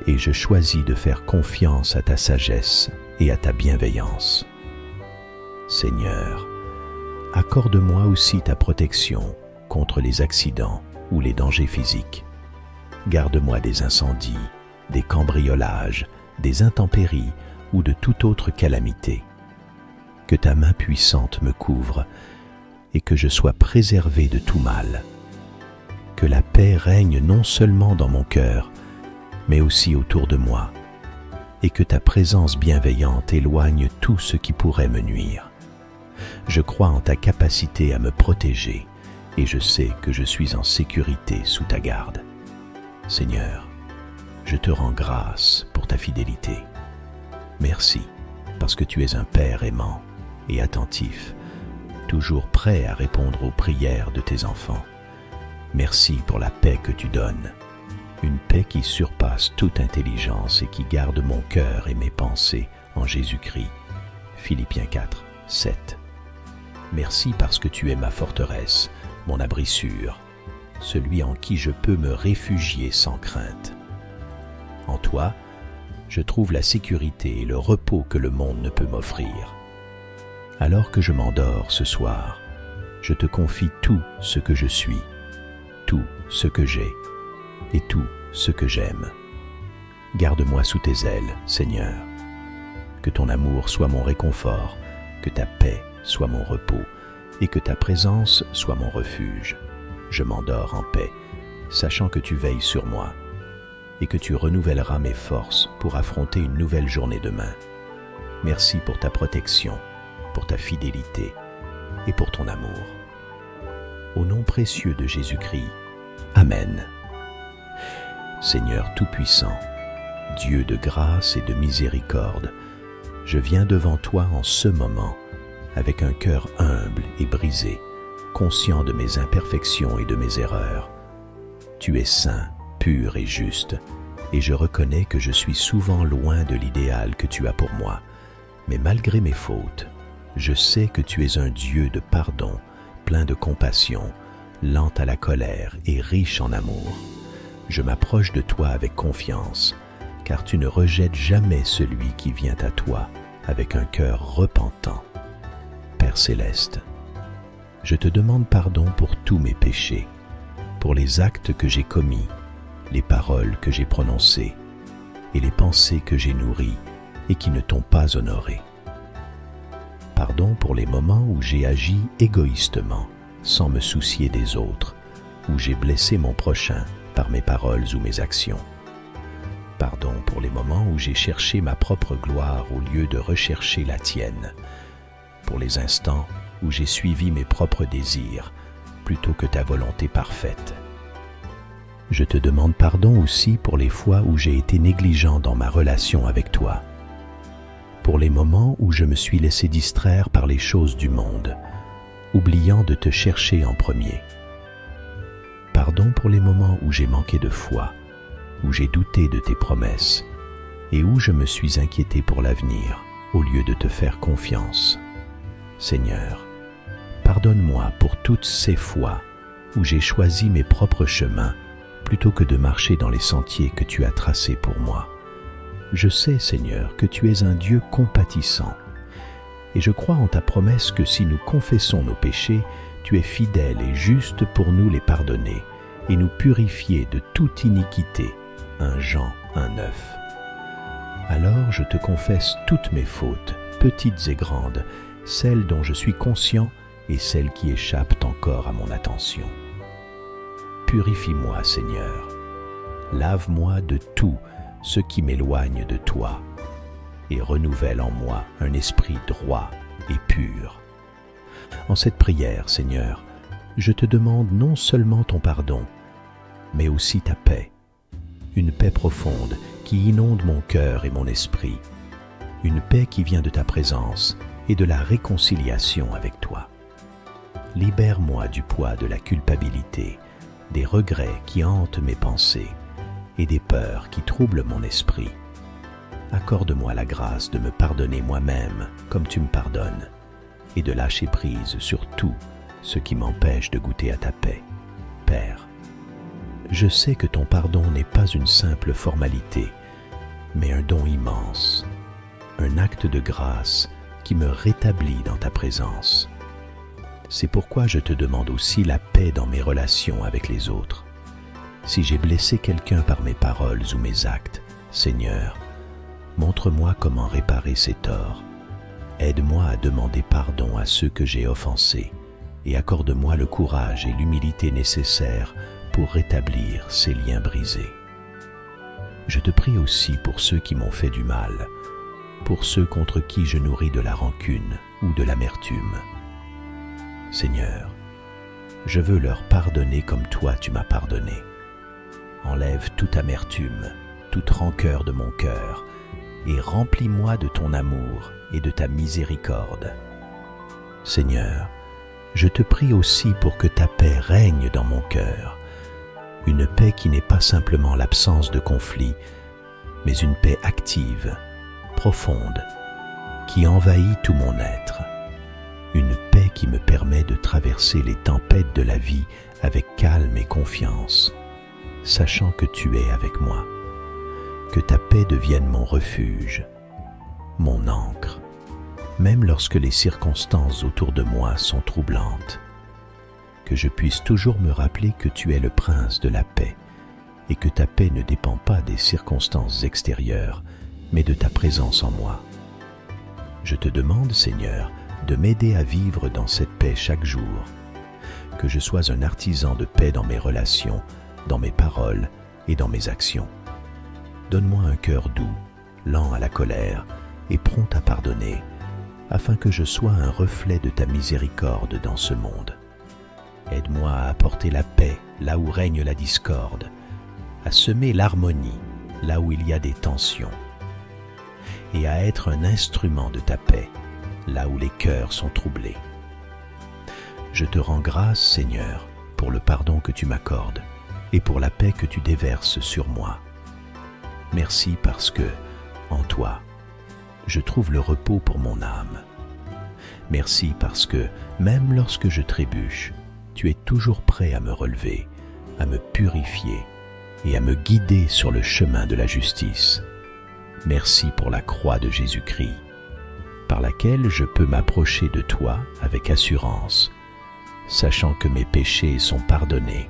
et je choisis de faire confiance à ta sagesse et à ta bienveillance. Seigneur, accorde-moi aussi ta protection contre les accidents ou les dangers physiques. Garde-moi des incendies, des cambriolages, des intempéries ou de toute autre calamité. Que ta main puissante me couvre et que je sois préservé de tout mal. Que la paix règne non seulement dans mon cœur, mais aussi autour de moi, et que ta présence bienveillante éloigne tout ce qui pourrait me nuire. Je crois en ta capacité à me protéger, et je sais que je suis en sécurité sous ta garde. Seigneur, je te rends grâce pour ta fidélité. Merci, parce que tu es un Père aimant et attentif, toujours prêt à répondre aux prières de tes enfants. Merci pour la paix que tu donnes, une paix qui surpasse toute intelligence et qui garde mon cœur et mes pensées en Jésus-Christ. Philippiens 4:7. Merci parce que tu es ma forteresse, mon abri sûr, celui en qui je peux me réfugier sans crainte. En toi, je trouve la sécurité et le repos que le monde ne peut m'offrir. Alors que je m'endors ce soir, je te confie tout ce que je suis, tout ce que j'ai et tout ce que j'aime. Garde-moi sous tes ailes, Seigneur. Que ton amour soit mon réconfort, que ta paix soit mon repos et que ta présence soit mon refuge. Je m'endors en paix, sachant que tu veilles sur moi et que tu renouvelleras mes forces pour affronter une nouvelle journée demain. Merci pour ta protection, pour ta fidélité et pour ton amour. Au nom précieux de Jésus-Christ, Amen. Seigneur Tout-Puissant, Dieu de grâce et de miséricorde, je viens devant toi en ce moment avec un cœur humble et brisé, conscient de mes imperfections et de mes erreurs. Tu es saint, pur et juste, et je reconnais que je suis souvent loin de l'idéal que tu as pour moi. Mais malgré mes fautes, je sais que tu es un Dieu de pardon, plein de compassion, lent à la colère et riche en amour. Je m'approche de toi avec confiance, car tu ne rejettes jamais celui qui vient à toi avec un cœur repentant. Père céleste, je te demande pardon pour tous mes péchés, pour les actes que j'ai commis, les paroles que j'ai prononcées et les pensées que j'ai nourries et qui ne t'ont pas honoré. Pardon pour les moments où j'ai agi égoïstement, sans me soucier des autres, où j'ai blessé mon prochain par mes paroles ou mes actions. Pardon pour les moments où j'ai cherché ma propre gloire au lieu de rechercher la tienne, pour les instants où j'ai suivi mes propres désirs plutôt que ta volonté parfaite. Je te demande pardon aussi pour les fois où j'ai été négligent dans ma relation avec toi, pour les moments où je me suis laissé distraire par les choses du monde, oubliant de te chercher en premier. Pardon pour les moments où j'ai manqué de foi, où j'ai douté de tes promesses et où je me suis inquiété pour l'avenir au lieu de te faire confiance. Seigneur, pardonne-moi pour toutes ces fois où j'ai choisi mes propres chemins plutôt que de marcher dans les sentiers que tu as tracés pour moi. Je sais, Seigneur, que tu es un Dieu compatissant, et je crois en ta promesse que si nous confessons nos péchés, tu es fidèle et juste pour nous les pardonner et nous purifier de toute iniquité. 1 Jean 1,9. Alors je te confesse toutes mes fautes, petites et grandes, celles dont je suis conscient et celles qui échappent encore à mon attention. Purifie-moi, Seigneur. Lave-moi de tout ce qui m'éloigne de toi et renouvelle en moi un esprit droit et pur. En cette prière, Seigneur, je te demande non seulement ton pardon, mais aussi ta paix, une paix profonde qui inonde mon cœur et mon esprit, une paix qui vient de ta présence et de la réconciliation avec toi. Libère-moi du poids de la culpabilité, des regrets qui hantent mes pensées et des peurs qui troublent mon esprit. Accorde-moi la grâce de me pardonner moi-même comme tu me pardonnes et de lâcher prise sur tout ce qui m'empêche de goûter à ta paix. Père, je sais que ton pardon n'est pas une simple formalité, mais un don immense, un acte de grâce qui me rétablit dans ta présence. C'est pourquoi je te demande aussi la paix dans mes relations avec les autres. Si j'ai blessé quelqu'un par mes paroles ou mes actes, Seigneur, montre-moi comment réparer ces torts. Aide-moi à demander pardon à ceux que j'ai offensés et accorde-moi le courage et l'humilité nécessaires pour rétablir ces liens brisés. Je te prie aussi pour ceux qui m'ont fait du mal, pour ceux contre qui je nourris de la rancune ou de l'amertume. Seigneur, je veux leur pardonner comme toi tu m'as pardonné. Enlève toute amertume, toute rancœur de mon cœur et remplis-moi de ton amour et de ta miséricorde. Seigneur, je te prie aussi pour que ta paix règne dans mon cœur, une paix qui n'est pas simplement l'absence de conflit, mais une paix active, profonde, qui envahit tout mon être, une paix qui me permet de traverser les tempêtes de la vie avec calme et confiance, sachant que tu es avec moi. que ta paix devienne mon refuge, mon ancre, même lorsque les circonstances autour de moi sont troublantes. Que je puisse toujours me rappeler que tu es le prince de la paix et que ta paix ne dépend pas des circonstances extérieures, mais de ta présence en moi. Je te demande, Seigneur, de m'aider à vivre dans cette paix chaque jour, que je sois un artisan de paix dans mes relations, dans mes paroles et dans mes actions. Donne-moi un cœur doux, lent à la colère et prompt à pardonner, afin que je sois un reflet de ta miséricorde dans ce monde. Aide-moi à apporter la paix là où règne la discorde, à semer l'harmonie là où il y a des tensions, et à être un instrument de ta paix là où les cœurs sont troublés. Je te rends grâce, Seigneur, pour le pardon que tu m'accordes et pour la paix que tu déverses sur moi. Merci parce que, en toi, je trouve le repos pour mon âme. Merci parce que, même lorsque je trébuche, tu es toujours prêt à me relever, à me purifier et à me guider sur le chemin de la justice. Merci pour la croix de Jésus-Christ, par laquelle je peux m'approcher de toi avec assurance, sachant que mes péchés sont pardonnés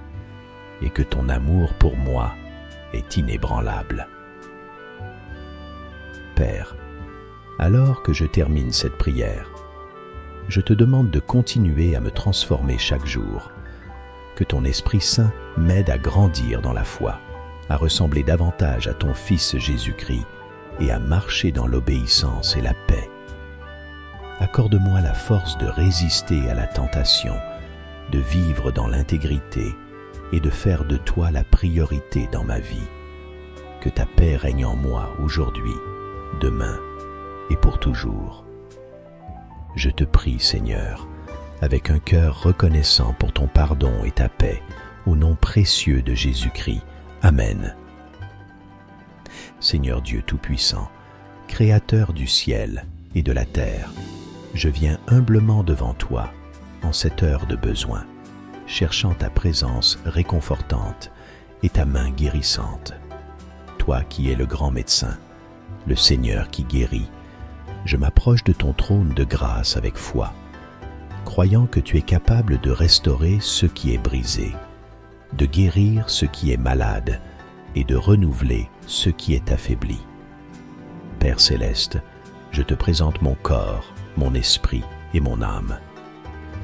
et que ton amour pour moi est inébranlable. Père, alors que je termine cette prière, je te demande de continuer à me transformer chaque jour, que ton Esprit Saint m'aide à grandir dans la foi, à ressembler davantage à ton Fils Jésus-Christ et à marcher dans l'obéissance et la paix. Accorde-moi la force de résister à la tentation, de vivre dans l'intégrité et de faire de toi la priorité dans ma vie. Que ta paix règne en moi aujourd'hui, demain et pour toujours. Je te prie, Seigneur, avec un cœur reconnaissant pour ton pardon et ta paix, au nom précieux de Jésus-Christ. Amen. Seigneur Dieu Tout-Puissant, Créateur du ciel et de la terre, je viens humblement devant toi en cette heure de besoin, cherchant ta présence réconfortante et ta main guérissante. Toi qui es le grand médecin, le Seigneur qui guérit, je m'approche de ton trône de grâce avec foi, croyant que tu es capable de restaurer ce qui est brisé, de guérir ce qui est malade et de renouveler ce qui est affaibli. Père céleste, je te présente mon corps, mon esprit et mon âme.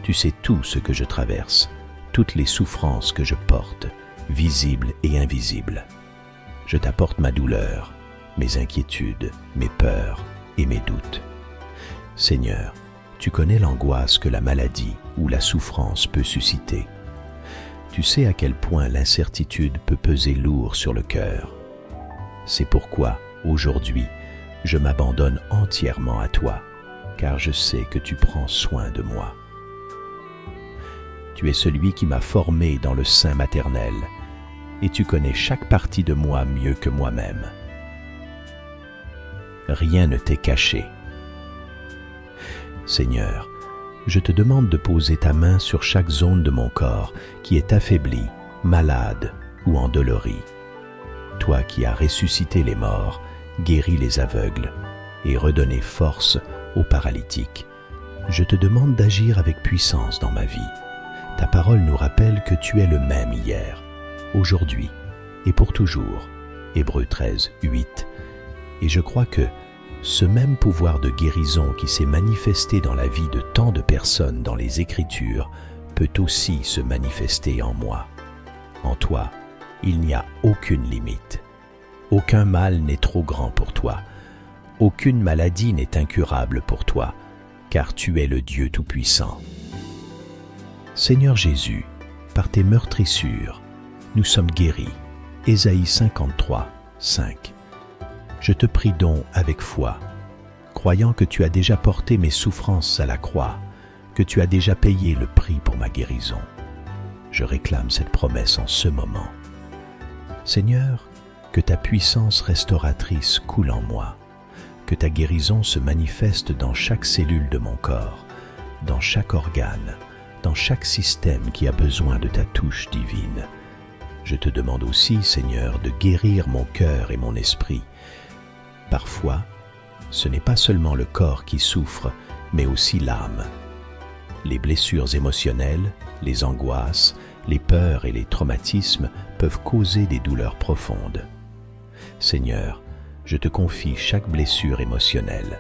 Tu sais tout ce que je traverse, toutes les souffrances que je porte, visibles et invisibles. Je t'apporte ma douleur, mes inquiétudes, mes peurs et mes doutes. Seigneur, tu connais l'angoisse que la maladie ou la souffrance peut susciter. Tu sais à quel point l'incertitude peut peser lourd sur le cœur. C'est pourquoi, aujourd'hui, je m'abandonne entièrement à toi, car je sais que tu prends soin de moi. Tu es celui qui m'a formé dans le sein maternel, et tu connais chaque partie de moi mieux que moi-même. Rien ne t'est caché. Seigneur, je te demande de poser ta main sur chaque zone de mon corps qui est affaiblie, malade ou endolorie. Toi qui as ressuscité les morts, guéri les aveugles et redonné force aux paralytiques, je te demande d'agir avec puissance dans ma vie. Ta parole nous rappelle que tu es le même hier, aujourd'hui et pour toujours. Hébreux 13, 8. Et je crois que ce même pouvoir de guérison qui s'est manifesté dans la vie de tant de personnes dans les Écritures peut aussi se manifester en moi. En toi, il n'y a aucune limite. Aucun mal n'est trop grand pour toi. Aucune maladie n'est incurable pour toi, car tu es le Dieu Tout-Puissant. Seigneur Jésus, par tes meurtrissures, nous sommes guéris. Ésaïe 53, 5. Je te prie donc avec foi, croyant que tu as déjà porté mes souffrances à la croix, que tu as déjà payé le prix pour ma guérison. Je réclame cette promesse en ce moment. Seigneur, que ta puissance restauratrice coule en moi, que ta guérison se manifeste dans chaque cellule de mon corps, dans chaque organe, dans chaque système qui a besoin de ta touche divine. Je te demande aussi, Seigneur, de guérir mon cœur et mon esprit. Parfois, ce n'est pas seulement le corps qui souffre, mais aussi l'âme. Les blessures émotionnelles, les angoisses, les peurs et les traumatismes peuvent causer des douleurs profondes. Seigneur, je te confie chaque blessure émotionnelle,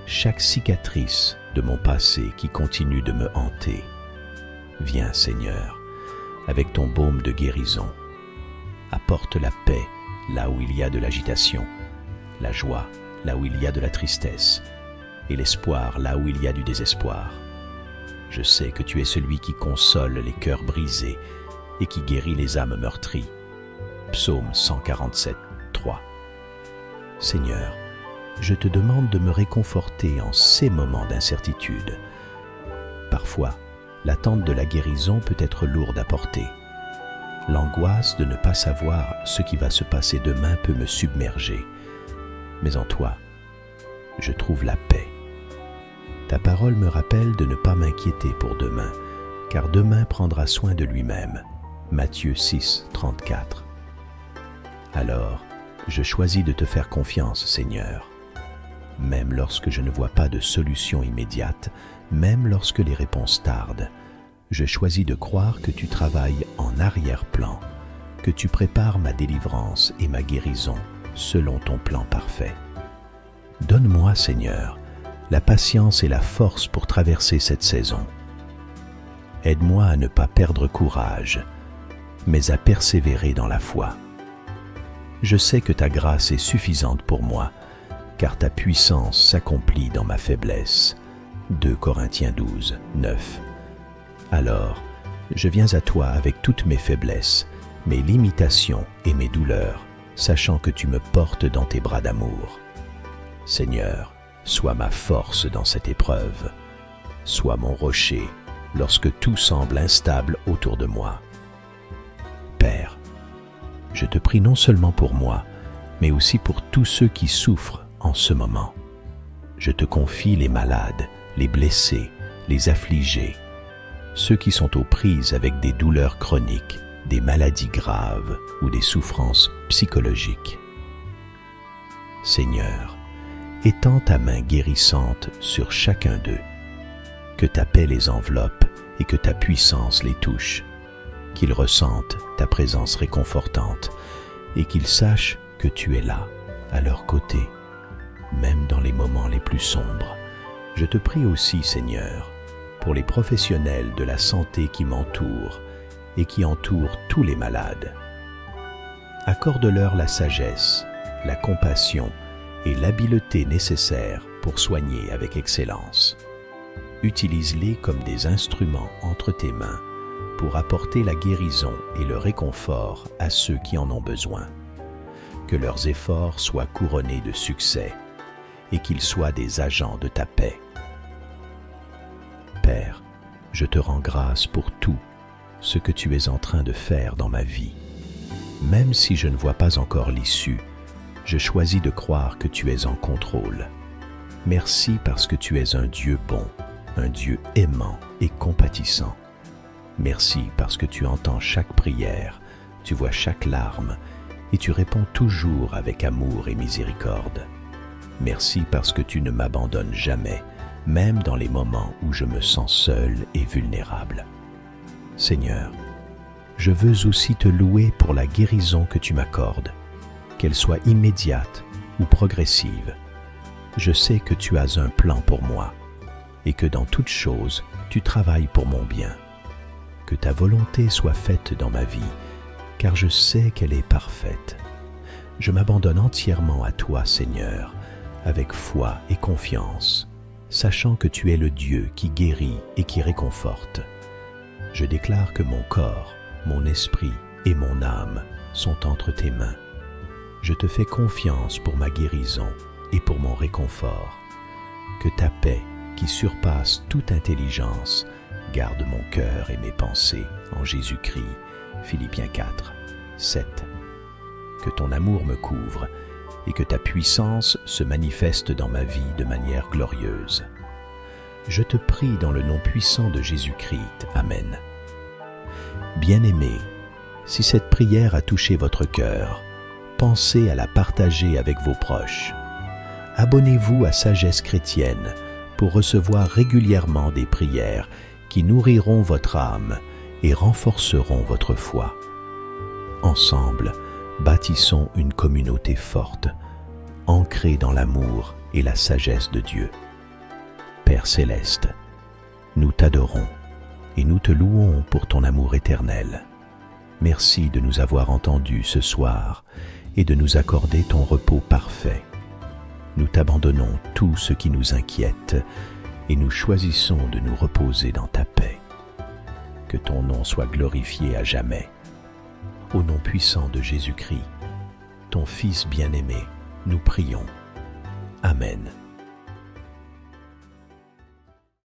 chaque cicatrice de mon passé qui continue de me hanter. Viens, Seigneur, avec ton baume de guérison. Apporte la paix là où il y a de l'agitation, la joie là où il y a de la tristesse, et l'espoir là où il y a du désespoir. Je sais que tu es celui qui console les cœurs brisés et qui guérit les âmes meurtries. Psaume 147, 3. Seigneur, je te demande de me réconforter en ces moments d'incertitude. Parfois, l'attente de la guérison peut être lourde à porter. L'angoisse de ne pas savoir ce qui va se passer demain peut me submerger. Mais en toi, je trouve la paix. Ta parole me rappelle de ne pas m'inquiéter pour demain, car demain prendra soin de lui-même. Matthieu 6, 34. Alors, je choisis de te faire confiance, Seigneur. Même lorsque je ne vois pas de solution immédiate, même lorsque les réponses tardent, je choisis de croire que tu travailles en arrière-plan, que tu prépares ma délivrance et ma guérison selon ton plan parfait. Donne-moi, Seigneur, la patience et la force pour traverser cette saison. Aide-moi à ne pas perdre courage, mais à persévérer dans la foi. Je sais que ta grâce est suffisante pour moi, car ta puissance s'accomplit dans ma faiblesse. 2 Corinthiens 12, 9. Alors, je viens à toi avec toutes mes faiblesses, mes limitations et mes douleurs, sachant que tu me portes dans tes bras d'amour. Seigneur, sois ma force dans cette épreuve. Sois mon rocher lorsque tout semble instable autour de moi. Père, je te prie non seulement pour moi, mais aussi pour tous ceux qui souffrent en ce moment. Je te confie les malades, les blessés, les affligés, ceux qui sont aux prises avec des douleurs chroniques, des maladies graves ou des souffrances psychologiques. Seigneur, étends ta main guérissante sur chacun d'eux, que ta paix les enveloppe et que ta puissance les touche, qu'ils ressentent ta présence réconfortante et qu'ils sachent que tu es là, à leur côté, même dans les moments les plus sombres. Je te prie aussi, Seigneur, pour les professionnels de la santé qui m'entourent et qui entourent tous les malades. Accorde-leur la sagesse, la compassion et l'habileté nécessaires pour soigner avec excellence. Utilise-les comme des instruments entre tes mains pour apporter la guérison et le réconfort à ceux qui en ont besoin. Que leurs efforts soient couronnés de succès et qu'ils soient des agents de ta paix. Père, je te rends grâce pour tout ce que tu es en train de faire dans ma vie. Même si je ne vois pas encore l'issue, je choisis de croire que tu es en contrôle. Merci parce que tu es un Dieu bon, un Dieu aimant et compatissant. Merci parce que tu entends chaque prière, tu vois chaque larme et tu réponds toujours avec amour et miséricorde. Merci parce que tu ne m'abandonnes jamais, même dans les moments où je me sens seul et vulnérable. Seigneur, je veux aussi te louer pour la guérison que tu m'accordes, qu'elle soit immédiate ou progressive. Je sais que tu as un plan pour moi et que dans toute chose, tu travailles pour mon bien. Que ta volonté soit faite dans ma vie, car je sais qu'elle est parfaite. Je m'abandonne entièrement à toi, Seigneur, avec foi et confiance, sachant que tu es le Dieu qui guérit et qui réconforte. Je déclare que mon corps, mon esprit et mon âme sont entre tes mains. Je te fais confiance pour ma guérison et pour mon réconfort. Que ta paix, qui surpasse toute intelligence, garde mon cœur et mes pensées en Jésus-Christ. Philippiens 4, 7. Que ton amour me couvre et que ta puissance se manifeste dans ma vie de manière glorieuse. Je te prie dans le nom puissant de Jésus-Christ. Amen. Bien-aimé, Si cette prière a touché votre cœur, pensez à la partager avec vos proches. Abonnez-vous à Sagesse chrétienne pour recevoir régulièrement des prières qui nourriront votre âme et renforceront votre foi. Ensemble, bâtissons une communauté forte, ancrée dans l'amour et la sagesse de Dieu. Père céleste, nous t'adorons et nous te louons pour ton amour éternel. Merci de nous avoir entendus ce soir et de nous accorder ton repos parfait. Nous t'abandonnons tout ce qui nous inquiète et nous choisissons de nous reposer dans ta paix. Que ton nom soit glorifié à jamais. Au nom puissant de Jésus-Christ, ton Fils bien-aimé, nous prions. Amen.